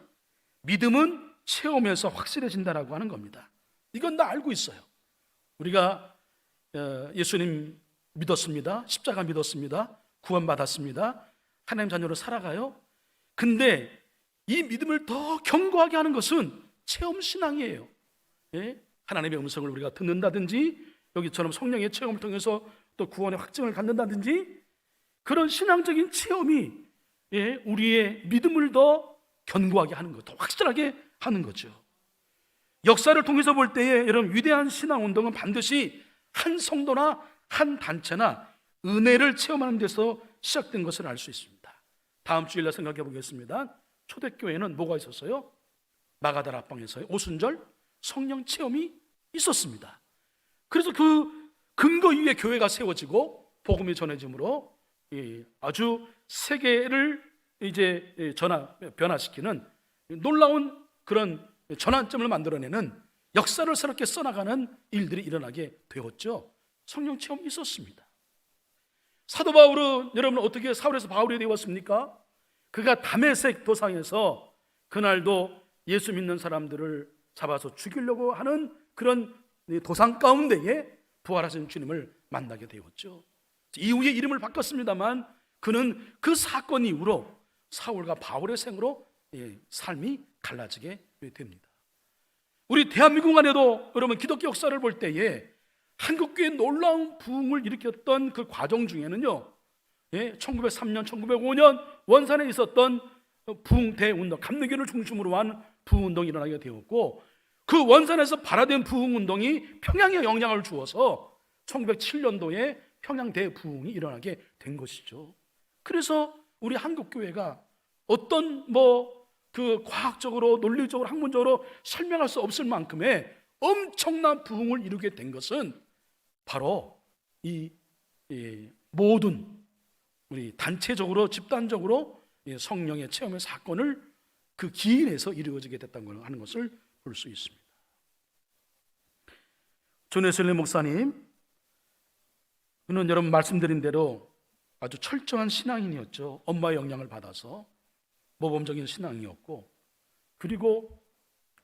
믿음은 체험에서 확실해진다라고 하는 겁니다. 이건 다 알고 있어요. 우리가 예수님 믿었습니다. 십자가 믿었습니다. 구원받았습니다. 하나님 자녀로 살아가요. 근데 이 믿음을 더 견고하게 하는 것은 체험신앙이에요. 예? 하나님의 음성을 우리가 듣는다든지, 여기처럼 성령의 체험을 통해서 또 구원의 확증을 갖는다든지, 그런 신앙적인 체험이 우리의 믿음을 더 견고하게 하는 것, 더 확실하게 하는 거죠. 역사를 통해서 볼 때에 여러분, 위대한 신앙운동은 반드시 한 성도나 한 단체나 은혜를 체험하는 데서 시작된 것을 알 수 있습니다. 다음 주일날 생각해 보겠습니다. 초대교회는 뭐가 있었어요? 마가다라 앞방에서의 오순절 성령 체험이 있었습니다. 그래서 그 근거 위에 교회가 세워지고 복음이 전해짐으로 아주 세계를 이제 변화시키는 놀라운 그런 전환점을 만들어내는 역사를 새롭게 써나가는 일들이 일어나게 되었죠. 성령 체험이 있었습니다. 사도 바울은 여러분 어떻게 사울에서 바울이 되었습니까? 그가 다메섹 도상에서 그날도 예수 믿는 사람들을 잡아서 죽이려고 하는 그런 도상 가운데에 부활하신 주님을 만나게 되었죠. 이후에 이름을 바꿨습니다만 그는 그 사건 이후로 사울과 바울의 생으로 삶이 달라지게 됩니다. 우리 대한민국 안에도 여러분 기독교 역사를 볼 때에 한국교회의 놀라운 부흥을 일으켰던 그 과정 중에는요, 1903년, 1905년 원산에 있었던 부흥 대운동, 감리교를 중심으로 한 부흥운동이 일어나게 되었고, 그 원산에서 발화된 부흥운동이 평양에 영향을 주어서 1907년도에 평양 대부흥이 일어나게 된 것이죠. 그래서 우리 한국교회가 어떤 그 과학적으로 논리적으로 학문적으로 설명할 수 없을 만큼의 엄청난 부흥을 이루게 된 것은 바로 이 모든 우리 단체적으로 집단적으로 성령의 체험의 사건을 그 기인에서 이루어지게 됐다는 걸 하는 것을 볼 수 있습니다. 존 웨슬리 목사님, 그는 여러분 말씀드린 대로 아주 철저한 신앙인이었죠. 엄마의 영향을 받아서 모범적인 신앙이었고, 그리고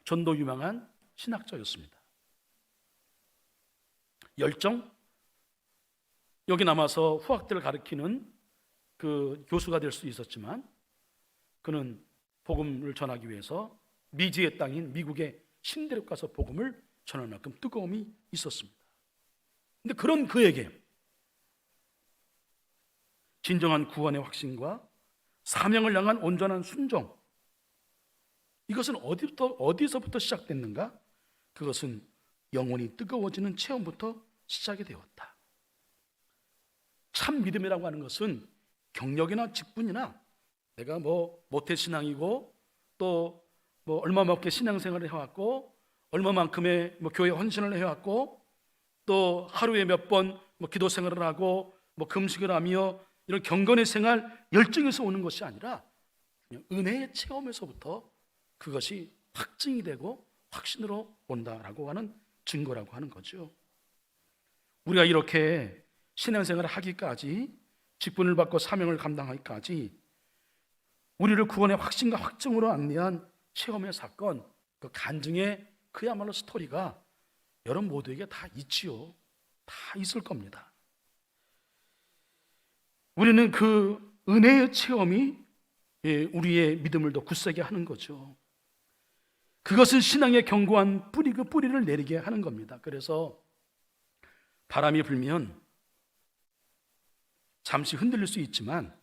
전도 유망한 신학자였습니다. 열정, 여기 남아서 후학들을 가르치는 그 교수가 될 수 있었지만 그는 복음을 전하기 위해서 미지의 땅인 미국의 신대륙 가서 복음을 전할 만큼 뜨거움이 있었습니다. 근데 그런 그에게 진정한 구원의 확신과 사명을 향한 온전한 순종, 이것은 어디서부터 시작됐는가? 그것은 영혼이 뜨거워지는 체험부터 시작이 되었다. 참 믿음이라고 하는 것은 경력이나 직분이나 내가 모태신앙이고 또 얼마만큼 신앙생활을 해왔고 얼마만큼의 교회 헌신을 해왔고 또 하루에 몇 번 기도 생활을 하고 금식을 하며 이런 경건의 생활 열정에서 오는 것이 아니라 그냥 은혜의 체험에서부터 그것이 확증이 되고 확신으로 온다라고 하는 증거라고 하는 거죠. 우리가 이렇게 신앙생활을 하기까지, 직분을 받고 사명을 감당하기까지 우리를 구원의 확신과 확증으로 안내한 체험의 사건, 그 간증의 그야말로 스토리가 여러분 모두에게 다 있지요. 다 있을 겁니다. 우리는 그 은혜의 체험이 우리의 믿음을 더 굳세게 하는 거죠. 그것은 신앙의 견고한 뿌리, 그 뿌리를 내리게 하는 겁니다. 그래서 바람이 불면 잠시 흔들릴 수 있지만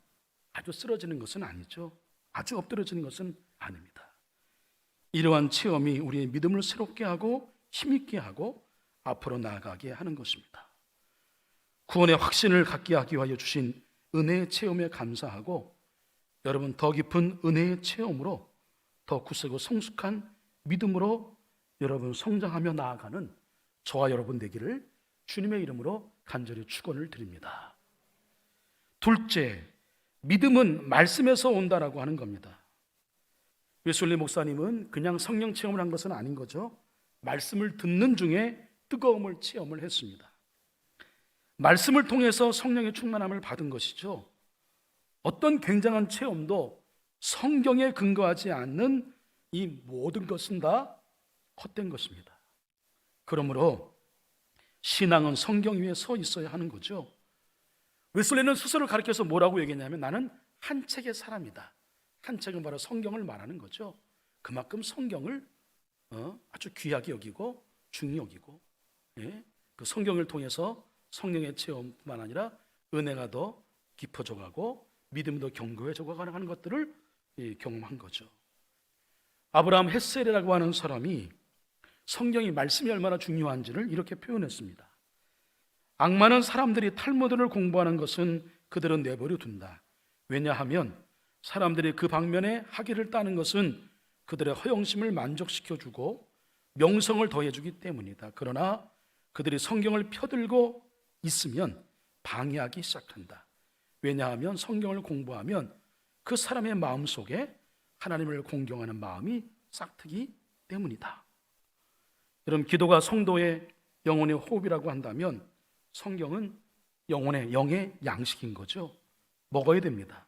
아주 쓰러지는 것은 아니죠. 아주 엎드러지는 것은 아닙니다. 이러한 체험이 우리의 믿음을 새롭게 하고 힘있게 하고 앞으로 나아가게 하는 것입니다. 구원의 확신을 갖게 하기 위하여 주신 은혜의 체험에 감사하고 여러분 더 깊은 은혜의 체험으로 더 굳세고 성숙한 믿음으로 여러분 성장하며 나아가는 저와 여러분 되기를 주님의 이름으로 간절히 축원을 드립니다. 둘째, 믿음은 말씀에서 온다라고 하는 겁니다. 웨슬리 목사님은 그냥 성령 체험을 한 것은 아닌 거죠. 말씀을 듣는 중에 뜨거움을 체험을 했습니다. 말씀을 통해서 성령의 충만함을 받은 것이죠. 어떤 굉장한 체험도 성경에 근거하지 않는 이 모든 것은 다 헛된 것입니다. 그러므로 신앙은 성경 위에 서 있어야 하는 거죠. 웨슬리는 스스로를 가리켜서 뭐라고 얘기했냐면 나는 한 책의 사람이다. 한 책은 바로 성경을 말하는 거죠. 그만큼 성경을 아주 귀하게 여기고 중히 여기고 그 성경을 통해서 성령의 체험뿐만 아니라 은혜가 더 깊어져 가고 믿음이 더 견고해져 가는 것들을 경험한 거죠. 아브라함 헷셀이라고 하는 사람이 성경이 말씀이 얼마나 중요한지를 이렇게 표현했습니다. 악많은 사람들이 탈무드를 공부하는 것은 그들은 내버려 둔다. 왜냐하면 사람들이 그 방면에 학위를 따는 것은 그들의 허영심을 만족시켜주고 명성을 더해주기 때문이다. 그러나 그들이 성경을 펴들고 있으면 방해하기 시작한다. 왜냐하면 성경을 공부하면 그 사람의 마음속에 하나님을 공경하는 마음이 싹트기 때문이다. 여러분, 기도가 성도의 영혼의 호흡이라고 한다면 성경은 영의 양식인 거죠. 먹어야 됩니다.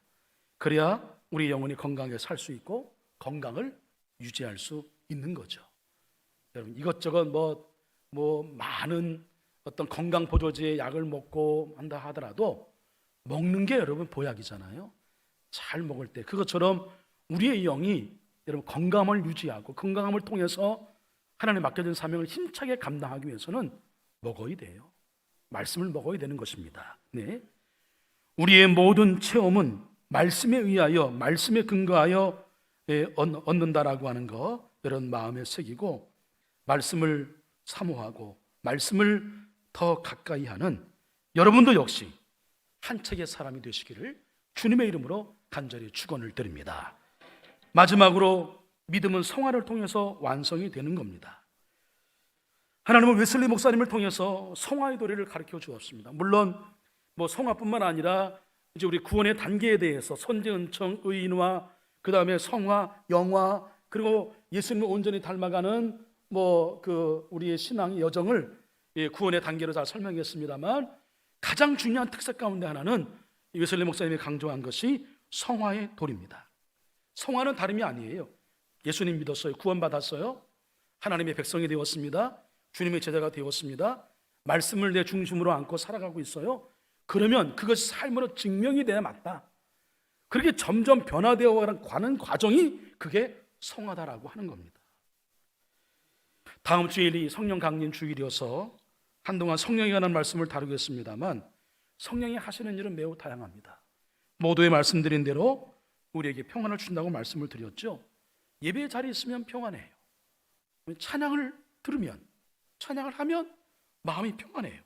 그래야 우리 영혼이 건강하게 살 수 있고 건강을 유지할 수 있는 거죠. 여러분, 이것저것 많은 어떤 건강 보조제의 약을 먹고 한다 하더라도 먹는 게 여러분 보약이잖아요. 잘 먹을 때 그것처럼 우리의 영이 여러분 건강함을 유지하고 건강함을 통해서 하나님의 맡겨진 사명을 힘차게 감당하기 위해서는 먹어야 돼요. 말씀을 먹어야 되는 것입니다. 네. 우리의 모든 체험은 말씀에 의하여, 말씀에 근거하여 얻는다라고 하는 거 여러분 마음에 새기고 말씀을 사모하고 말씀을 더 가까이 하는 여러분도 역시 한 책의 사람이 되시기를 주님의 이름으로 간절히 축원을 드립니다. 마지막으로 믿음은 성화를 통해서 완성이 되는 겁니다. 하나님은 웨슬리 목사님을 통해서 성화의 도리를 가르쳐 주었습니다. 물론 성화뿐만 아니라 이제 우리 구원의 단계에 대해서 선제, 은총, 의인화, 그 다음에 성화, 영화, 그리고 예수님을 온전히 닮아가는 우리의 신앙의 여정을 구원의 단계로 잘 설명했습니다만 가장 중요한 특색 가운데 하나는 웨슬리 목사님이 강조한 것이 성화의 도리입니다. 성화는 다름이 아니에요. 예수님 믿었어요. 구원받았어요. 하나님의 백성이 되었습니다. 주님의 제자가 되었습니다. 말씀을 내 중심으로 안고 살아가고 있어요. 그러면 그것이 삶으로 증명이 돼야 맞다. 그렇게 점점 변화되어 가는 과정이 그게 성화다라고 하는 겁니다. 다음 주일이 성령 강림 주일이어서 한동안 성령에 관한 말씀을 다루겠습니다만 성령이 하시는 일은 매우 다양합니다. 모두에 말씀드린 대로 우리에게 평안을 준다고 말씀을 드렸죠. 예배 자리에 있으면 평안해요. 찬양을 들으면, 찬양을 하면 마음이 평안해요.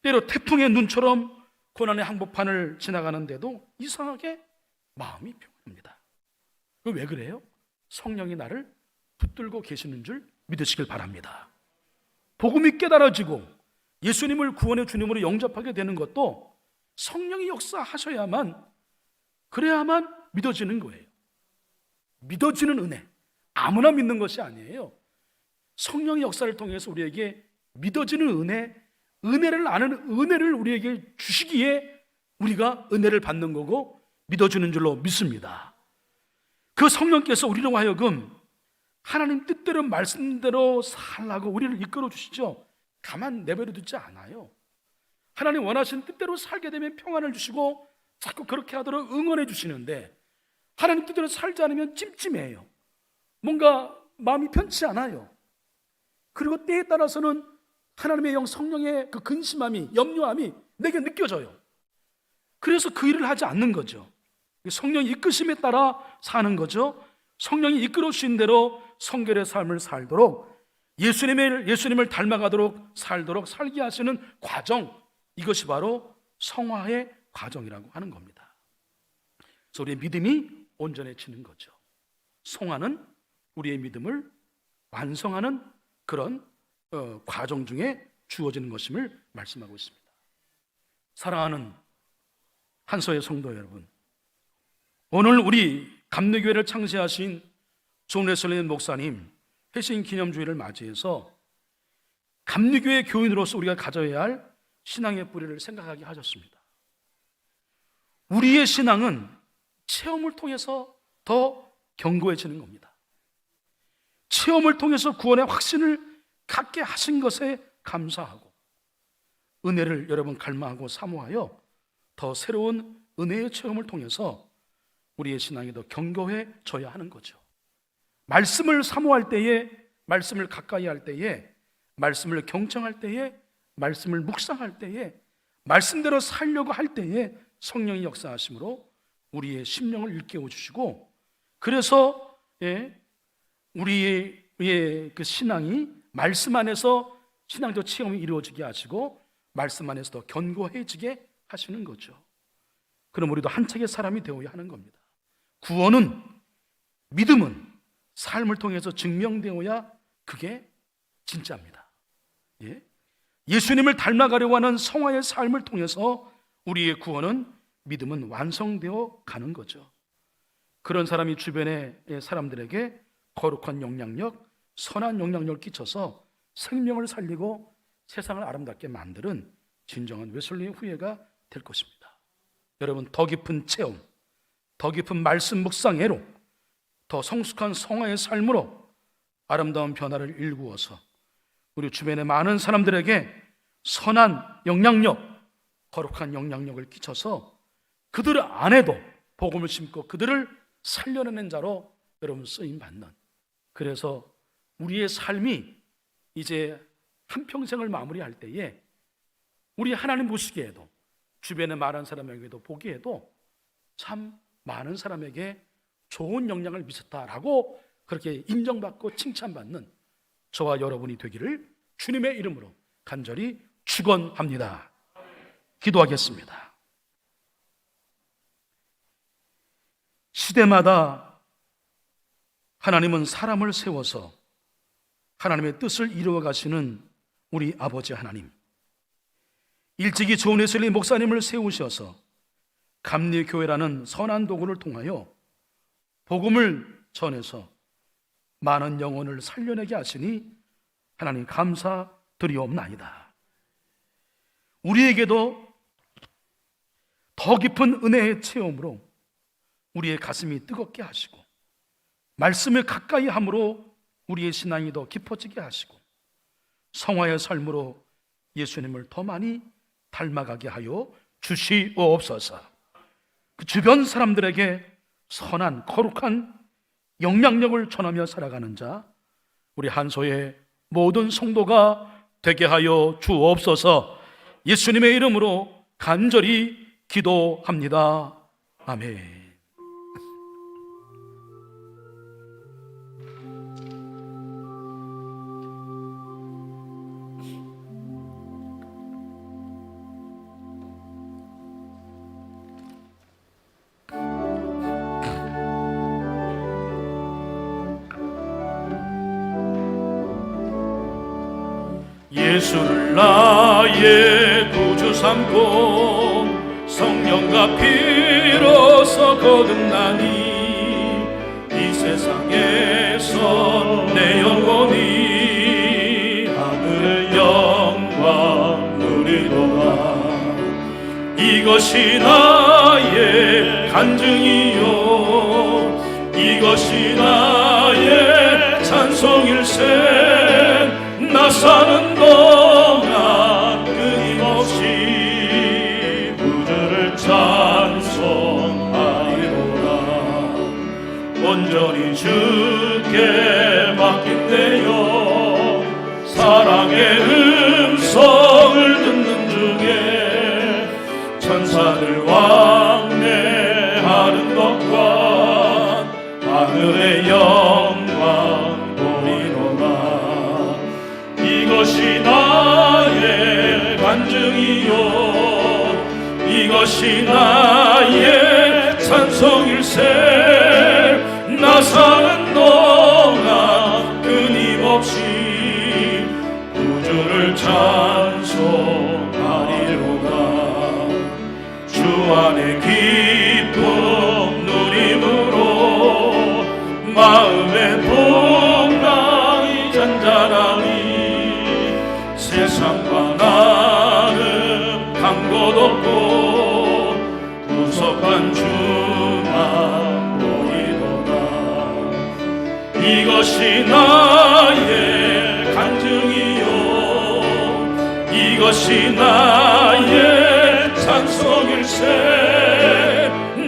때로 태풍의 눈처럼 고난의 한복판을 지나가는데도 이상하게 마음이 평안합니다. 왜 그래요? 성령이 나를 붙들고 계시는 줄 믿으시길 바랍니다. 복음이 깨달아지고 예수님을 구원의 주님으로 영접하게 되는 것도 성령이 역사하셔야만, 그래야만 믿어지는 거예요. 믿어지는 은혜, 아무나 믿는 것이 아니에요. 성령의 역사를 통해서 우리에게 믿어지는 은혜를 아는 은혜를 우리에게 주시기에 우리가 은혜를 받는 거고 믿어주는 줄로 믿습니다. 그 성령께서 우리로 하여금 하나님 뜻대로 말씀대로 살라고 우리를 이끌어 주시죠. 가만 내버려 두지 않아요. 하나님 원하신 뜻대로 살게 되면 평안을 주시고 자꾸 그렇게 하도록 응원해 주시는데, 하나님 뜻대로 살지 않으면 찜찜해요. 뭔가 마음이 편치 않아요. 그리고 때에 따라서는 하나님의 영 성령의 그 근심함이, 염려함이 내게 느껴져요. 그래서 그 일을 하지 않는 거죠. 성령의 이끄심에 따라 사는 거죠. 성령이 이끌어 주신 대로 성결의 삶을 살도록, 예수님을 닮아가도록 살게 하시는 과정, 이것이 바로 성화의 과정이라고 하는 겁니다. 그래서 우리의 믿음이 온전해지는 거죠. 성화는 우리의 믿음을 완성하는 그런 과정 중에 주어지는 것임을 말씀하고 있습니다. 사랑하는 한서의 성도 여러분, 오늘 우리 감리교회를 창시하신 존 웨슬리 목사님 회심 기념주일을 맞이해서 감리교회 교인으로서 우리가 가져야 할 신앙의 뿌리를 생각하게 하셨습니다. 우리의 신앙은 체험을 통해서 더 견고해지는 겁니다. 체험을 통해서 구원의 확신을 갖게 하신 것에 감사하고 은혜를 여러분 갈망하고 사모하여 더 새로운 은혜의 체험을 통해서 우리의 신앙이 더 견고해져야 하는 거죠. 말씀을 사모할 때에, 말씀을 가까이 할 때에, 말씀을 경청할 때에, 말씀을 묵상할 때에, 말씀대로 살려고 할 때에 성령이 역사하심으로 우리의 심령을 일깨워 주시고, 그래서 우리의 그 신앙이 말씀 안에서 신앙적 체험이 이루어지게 하시고 말씀 안에서 더 견고해지게 하시는 거죠. 그럼 우리도 한 책의 사람이 되어야 하는 겁니다. 구원은, 믿음은 삶을 통해서 증명되어야 그게 진짜입니다. 예수님을 닮아가려고 하는 성화의 삶을 통해서 우리의 구원은, 믿음은 완성되어 가는 거죠. 그런 사람이 주변의 사람들에게 거룩한 영향력, 선한 영향력을 끼쳐서 생명을 살리고 세상을 아름답게 만드는 진정한 웨슬리의 후예가 될 것입니다. 여러분, 더 깊은 체험, 더 깊은 말씀 묵상회로, 더 성숙한 성화의 삶으로 아름다운 변화를 일구어서 우리 주변의 많은 사람들에게 선한 영향력, 거룩한 영향력을 끼쳐서 그들 안에도 복음을 심고 그들을 살려내는 자로 여러분 쓰임받는, 그래서 우리의 삶이 이제 한평생을 마무리할 때에 우리 하나님 보시기에도, 주변의 많은 사람에게도 보기에도 참 많은 사람에게 좋은 영향을 미쳤다라고 그렇게 인정받고 칭찬받는 저와 여러분이 되기를 주님의 이름으로 간절히 축원합니다. 기도하겠습니다. 시대마다 하나님은 사람을 세워서 하나님의 뜻을 이루어 가시는 우리 아버지 하나님, 일찍이 존 웨슬리 목사님을 세우셔서 감리교회라는 선한 도구를 통하여 복음을 전해서 많은 영혼을 살려내게 하시니 하나님 감사드리옵나이다. 우리에게도 더 깊은 은혜의 체험으로 우리의 가슴이 뜨겁게 하시고 말씀을 가까이 함으로 우리의 신앙이 더 깊어지게 하시고 성화의 삶으로 예수님을 더 많이 닮아가게 하여 주시옵소서. 그 주변 사람들에게 선한 거룩한 영향력을 전하며 살아가는 자, 우리 한소의 모든 성도가 되게 하여 주옵소서. 예수님의 이름으로 간절히 기도합니다. 아멘. 예수를 나의 구주 삼고 성령과 피로서 거듭나니 이 세상에서 내 영혼이 하늘의 영광 누리도다. 이것이 나의 간증이요 이것이 나의 찬송일세. 나 사는 동안 끊임없이 구주를 찬송하리로다. 온전히 주께 맡긴대요. 사랑의 음성을 듣는 중에 천사들 왕래하는 것과 하늘의 영광 보이노라. 이것이 나의 간증이요 이것이 나의 찬송일세. 나 사는 동안 끊임없이 구주를 찬송하리로다. 주 안에 기쁨 누림으로 마음의 풍랑이 잔잔하니 세상과 나는 간 곳 없고 구속한 주만 보이도다. 이것이 나의 간증이요 이것이 나의 찬송일세.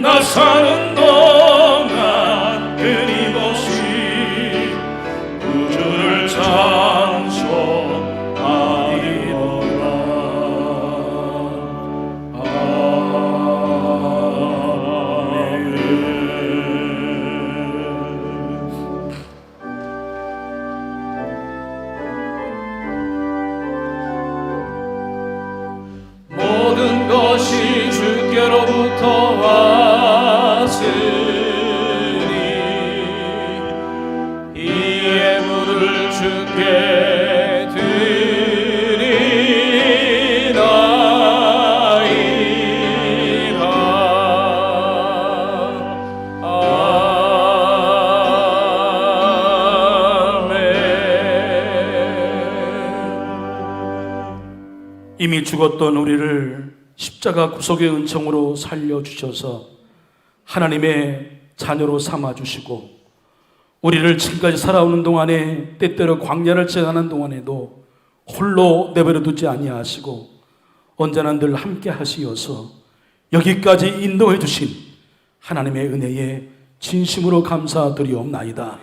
나 사는 동안 끊임없이 구주를 모든 것이 주께로부터 왔으니 이 예물을 주께 드리나이다. 아멘. 이미 죽었던 우리를 십자가 구속의 은총으로 살려주셔서 하나님의 자녀로 삼아주시고 우리를 지금까지 살아오는 동안에 때때로 광야를 지나는 동안에도 홀로 내버려 두지 아니하시고 언제나 늘 함께 하시어서 여기까지 인도해 주신 하나님의 은혜에 진심으로 감사드리옵나이다.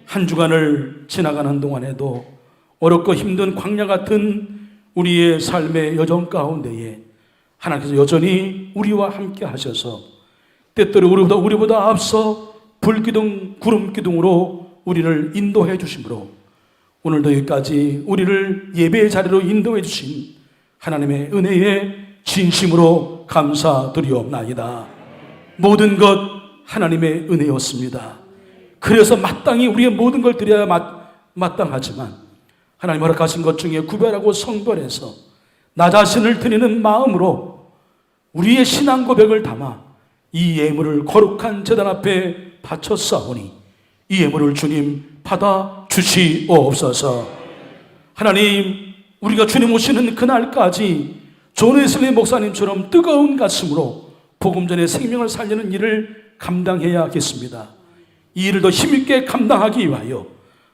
한 주간을 지나가는 동안에도 어렵고 힘든 광야 같은 우리의 삶의 여정 가운데에 하나님께서 여전히 우리와 함께 하셔서 때때로 우리보다 앞서 불기둥 구름기둥으로 우리를 인도해 주심으로 오늘도 여기까지 우리를 예배의 자리로 인도해 주신 하나님의 은혜에 진심으로 감사드리옵나이다. 모든 것 하나님의 은혜였습니다. 그래서 마땅히 우리의 모든 걸 드려야 마땅하지만 하나님 허락하신 것 중에 구별하고 성별해서 나 자신을 드리는 마음으로 우리의 신앙 고백을 담아 이 예물을 거룩한 제단 앞에 바쳤사오니 이 예물을 주님 받아 주시옵소서. 하나님, 우리가 주님 오시는 그날까지 존 웨슬리 목사님처럼 뜨거운 가슴으로 복음 전에 생명을 살리는 일을 감당해야겠습니다. 이 일을 더 힘있게 감당하기 위하여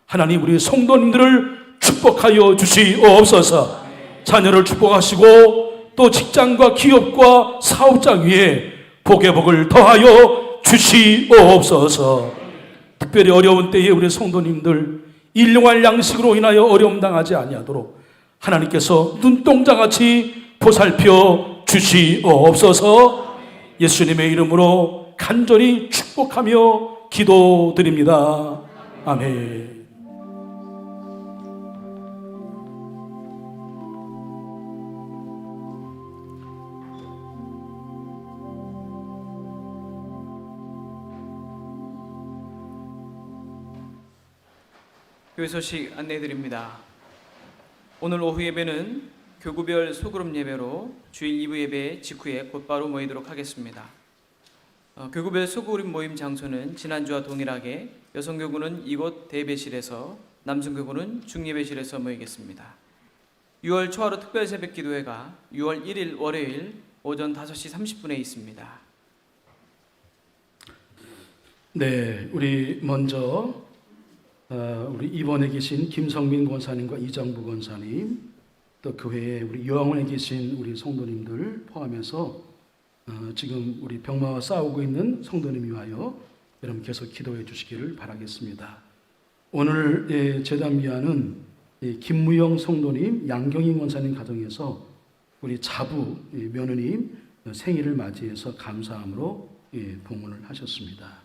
하나님 우리 성도님들을 축복하여 주시옵소서. 자녀를 축복하시고 또 직장과 기업과 사업자 위에 복의 복을 더하여 주시옵소서. 특별히 어려운 때에 우리 성도님들 일용할 양식으로 인하여 어려움 당하지 아니하도록 하나님께서 눈동자같이 보살펴 주시옵소서. 예수님의 이름으로 간절히 축복하며 기도드립니다. 아멘. 교회 소식 안내해드립니다. 오늘 오후 예배는 교구별 소그룹 예배로 주일 2부 예배 직후에 곧바로 모이도록 하겠습니다. 교구별 소그룹 모임 장소는 지난주와 동일하게 여성교구는 이곳 대배실에서, 남성교구는 중예배실에서 모이겠습니다. 6월 초하루 특별 새벽 기도회가 6월 1일 월요일 오전 5시 30분에 있습니다. 네, 우리 먼저 우리 입원에 계신 김성민 권사님과 이정부 권사님, 또 교회에 우리 요양원에 계신 우리 성도님들 포함해서 지금 우리 병마와 싸우고 있는 성도님 위하여 여러분 계속 기도해 주시기를 바라겠습니다. 오늘 제단 미화는 김무영 성도님, 양경인 권사님 가정에서 우리 자부 며느님 생일을 맞이해서 감사함으로 봉헌을 하셨습니다.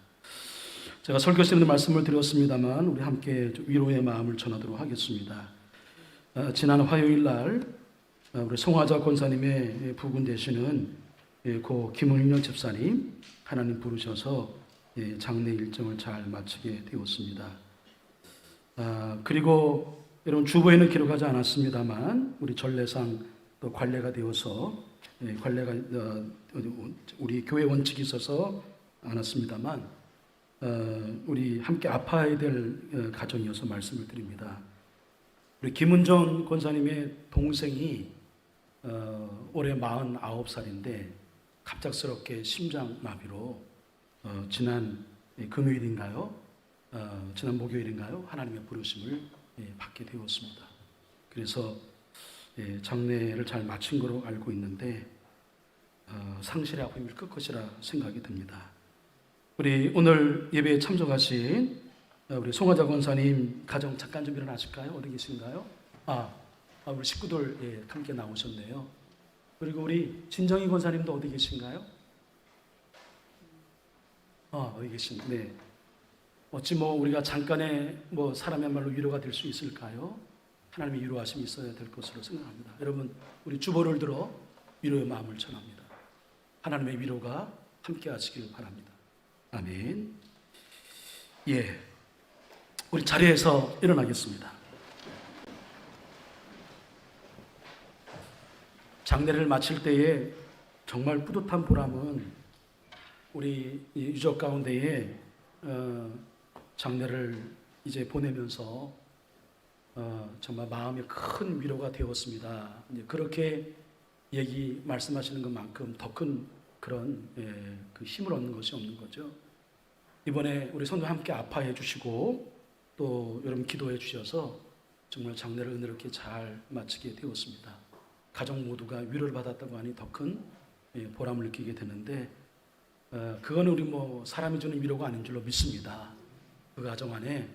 제가 설교 시간에 말씀을 드렸습니다만 우리 함께 위로의 마음을 전하도록 하겠습니다. 지난 화요일 날 우리 송화자 권사님의 부군 되시는 고 김은영 집사님 하나님 부르셔서 장례 일정을 잘 마치게 되었습니다. 그리고 여러분 주보에는 기록하지 않았습니다만 우리 전례상 또 관례가 되어서 관례가 우리 교회 원칙이 있어서 않았습니다만 우리 함께 아파야 될 가정이어서 말씀을 드립니다. 우리 김은정 권사님의 동생이 올해 49살인데 갑작스럽게 심장마비로 지난 금요일인가요? 지난 목요일인가요? 하나님의 부르심을 받게 되었습니다. 그래서 장례를 잘 마친 거로 알고 있는데 상실의 아픔이 클 것이라 생각이 듭니다. 우리 오늘 예배에 참석하신 우리 송화자 권사님 가정 잠깐 좀 일어나실까요? 어디 계신가요? 우리 식구들 함께 나오셨네요. 그리고 우리 진정희 권사님도 어디 계신가요? 어디 네. 어찌 우리가 잠깐의 사람의 말로 위로가 될 수 있을까요? 하나님의 위로하심이 있어야 될 것으로 생각합니다. 여러분, 우리 주보를 들어 위로의 마음을 전합니다. 하나님의 위로가 함께 하시길 바랍니다. 아멘. 우리 자리에서 일어나겠습니다. 장례를 마칠 때에 정말 뿌듯한 보람은 우리 유족 가운데에 장례를 이제 보내면서 정말 마음에 큰 위로가 되었습니다. 그렇게 말씀하시는 것만큼 더 큰 그런 그 힘을 얻는 것이 없는 거죠. 이번에 우리 성도 함께 아파해 주시고 또 여러분 기도해 주셔서 정말 장례를 은혜롭게 잘 마치게 되었습니다. 가족 모두가 위로를 받았다고 하니 더 큰 보람을 느끼게 되는데 그거는 우리 사람이 주는 위로가 아닌 줄로 믿습니다. 그 가정 안에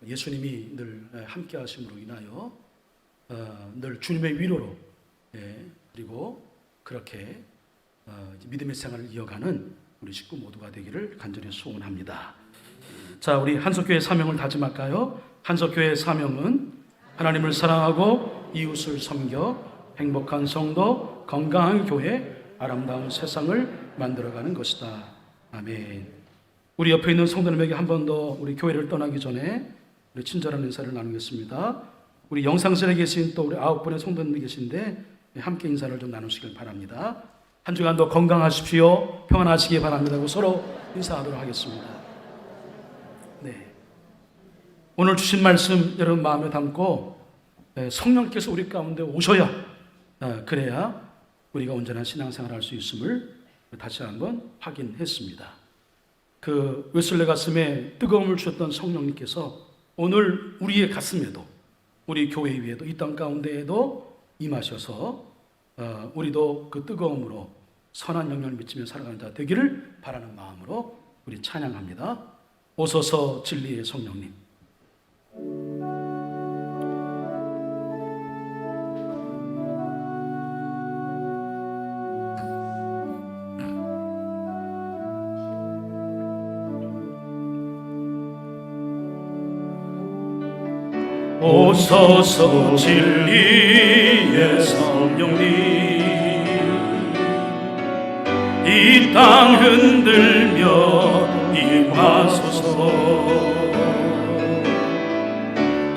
예수님이 늘 함께 하심으로 인하여 늘 주님의 위로로 그리고 그렇게 믿음의 생활을 이어가는 우리 식구 모두가 되기를 간절히 소원합니다. 자, 우리 한석교회 사명을 다짐할까요? 한석교회 사명은 하나님을 사랑하고 이웃을 섬겨 행복한 성도, 건강한 교회, 아름다운 세상을 만들어가는 것이다. 아멘. 우리 옆에 있는 성도님에게 한 번 더 우리 교회를 떠나기 전에 우리 친절한 인사를 나누겠습니다. 우리 영상실에 계신 또 우리 9분의 성도님이 계신데 함께 인사를 좀 나누시길 바랍니다. 한 주간도 건강하십시오. 평안하시기 바랍니다. 하고 서로 인사하도록 하겠습니다. 네. 오늘 주신 말씀 여러분 마음에 담고 성령께서 우리 가운데 오셔야 그래야 우리가 온전한 신앙생활을 할 수 있음을 다시 한번 확인했습니다. 그 웨슬레 가슴에 뜨거움을 주셨던 성령님께서 오늘 우리의 가슴에도 우리 교회 위에도 이 땅 가운데에도 임하셔서 우리도 그 뜨거움으로 선한 영향을 미치며 살아가는 자 되기를 바라는 마음으로 우리 찬양합니다. 오소서 진리의 성령님. 오소서 진리의 성령님 이 땅 흔들며 임하소서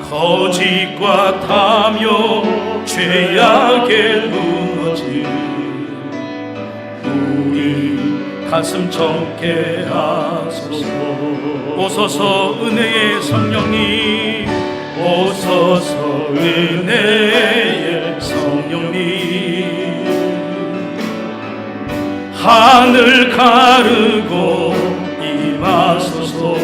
거짓과 탐욕 죄악에 무너진 우리 가슴 청케 하소서 오소서 은혜의 성령님 오소서 은혜의 성령님 하늘 가르고 임하소서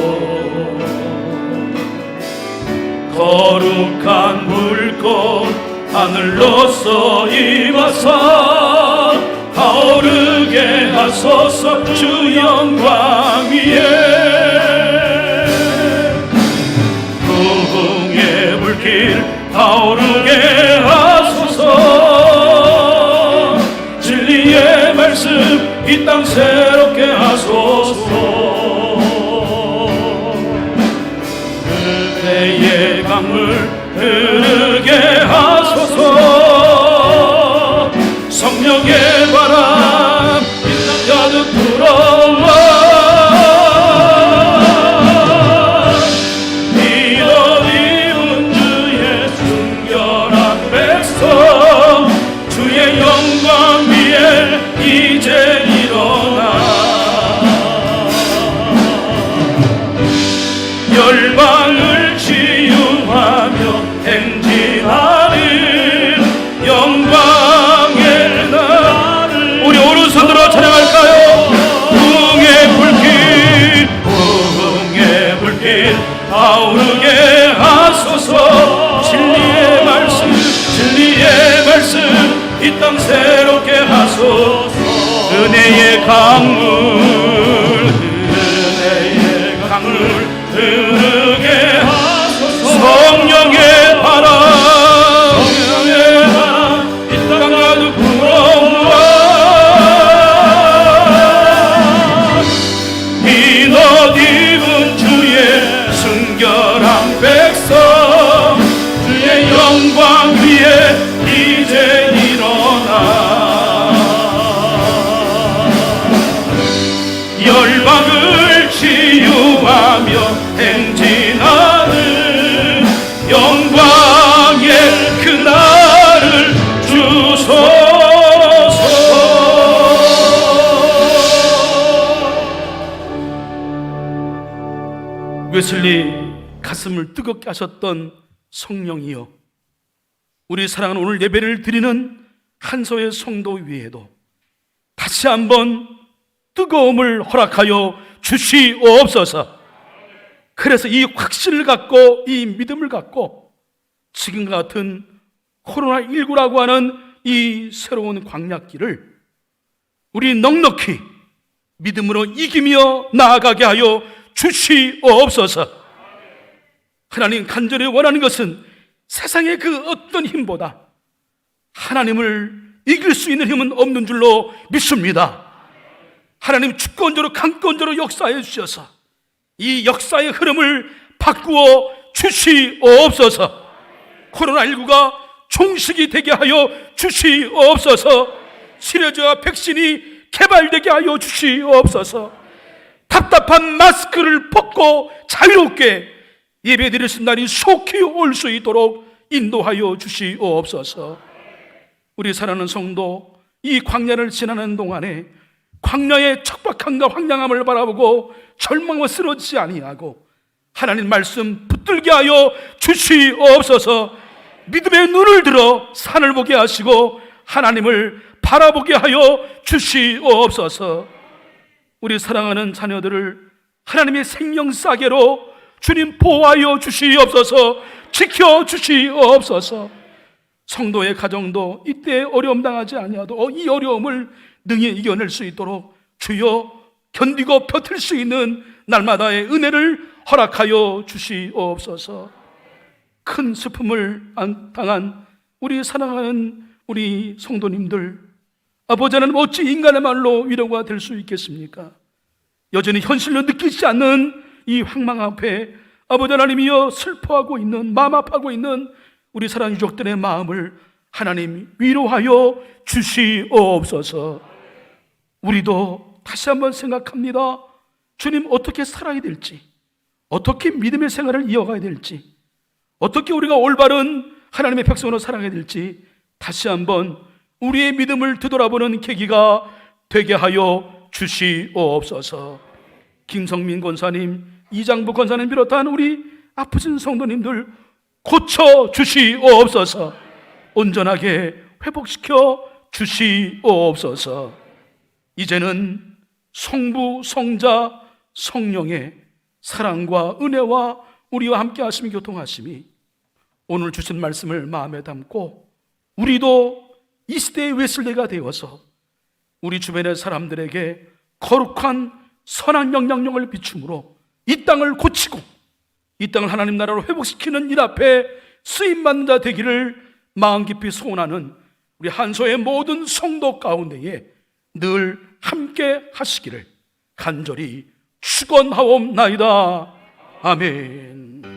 거룩한 물꽃 하늘로서 임하사 타오르게 하소서 주 영광 위에 부흥의 불길 타오르게 하소서 진리의 말씀 이 땅 새롭게 하소서 은혜의 강물 흐르게 하소서 성령의 바람 이 땅 가득 불어와 믿어 이룬 주의 순결한 백성 주의 영광 위에 이제 일어나 열방을 치유하며 행진하는 영광의 날 우리 오른손으로 찬양할까요? 부흥의 불길 타오르게 하소서 진리의 말씀 이 땅 새롭게 하소서 은혜의 강물 흐르게 하소서 성령의 바람 이 땅 가득 불어와 민옷 입은 주의 순결한 백성 주의 영광 위에 이제 일어나 열방을 치유하며 행진하는 영광의 그날을 주소서 웨슬리 가슴을 뜨겁게 하셨던 성령이여 우리 사랑하는 오늘 예배를 드리는 한서의 성도 위에도 다시 한번 뜨거움을 허락하여 주시옵소서. 그래서 이 확신을 갖고 이 믿음을 갖고 지금과 같은 코로나19라고 하는 이 새로운 광약기를 우리 넉넉히 믿음으로 이기며 나아가게 하여 주시옵소서. 하나님 간절히 원하는 것은 세상의 그 어떤 힘보다 하나님을 이길 수 있는 힘은 없는 줄로 믿습니다. 하나님 주권적으로 강권적으로 역사해 주셔서 이 역사의 흐름을 바꾸어 주시옵소서. 코로나19가 종식이 되게 하여 주시옵소서. 치료제와 백신이 개발되게 하여 주시옵소서. 답답한 마스크를 벗고 자유롭게 예배드릴 수 있는 날이 속히 올 수 있도록 인도하여 주시옵소서. 우리 사랑하는 성도, 이 광야를 지나는 동안에 광야의 척박함과 황량함을 바라보고 절망과 쓰러지지 아니하고 하나님 말씀 붙들게 하여 주시옵소서. 믿음의 눈을 들어 산을 보게 하시고 하나님을 바라보게 하여 주시옵소서. 우리 사랑하는 자녀들을 하나님의 생명 싸개로 주님 보호하여 주시옵소서. 지켜 주시옵소서. 성도의 가정도 이때 어려움 당하지 아니하도 이 어려움을 능히 이겨낼 수 있도록 주여 견디고 버틸 수 있는 날마다의 은혜를 허락하여 주시옵소서. 큰 슬픔을 당한 우리 사랑하는 우리 성도님들, 아버지 하나님 어찌 인간의 말로 위로가 될 수 있겠습니까? 여전히 현실로 느끼지 않는 이 황망 앞에 아버지 하나님이여, 슬퍼하고 있는, 마음 아파하고 있는 우리 사랑하는 유족들의 마음을 하나님 위로하여 주시옵소서. 우리도 다시 한번 생각합니다. 주님, 어떻게 살아야 될지, 어떻게 믿음의 생활을 이어가야 될지, 어떻게 우리가 올바른 하나님의 백성으로 살아가야 될지 다시 한번 우리의 믿음을 되돌아보는 계기가 되게 하여 주시옵소서. 김성민 권사님, 이장부 권사님 비롯한 우리 아프신 성도님들 고쳐 주시옵소서. 온전하게 회복시켜 주시옵소서. 이제는 성부, 성자, 성령의 사랑과 은혜와 우리와 함께 하심이 교통하심이 오늘 주신 말씀을 마음에 담고 우리도 이 시대의 웨슬리가 되어서 우리 주변의 사람들에게 거룩한 선한 영향력을 비춤으로 이 땅을 고치고 이 땅을 하나님 나라로 회복시키는 일 앞에 쓰임받는 자 되기를 마음 깊이 소원하는 우리 한소의 모든 성도 가운데에 늘 함께 하시기를 간절히 축원하옵나이다. 아멘.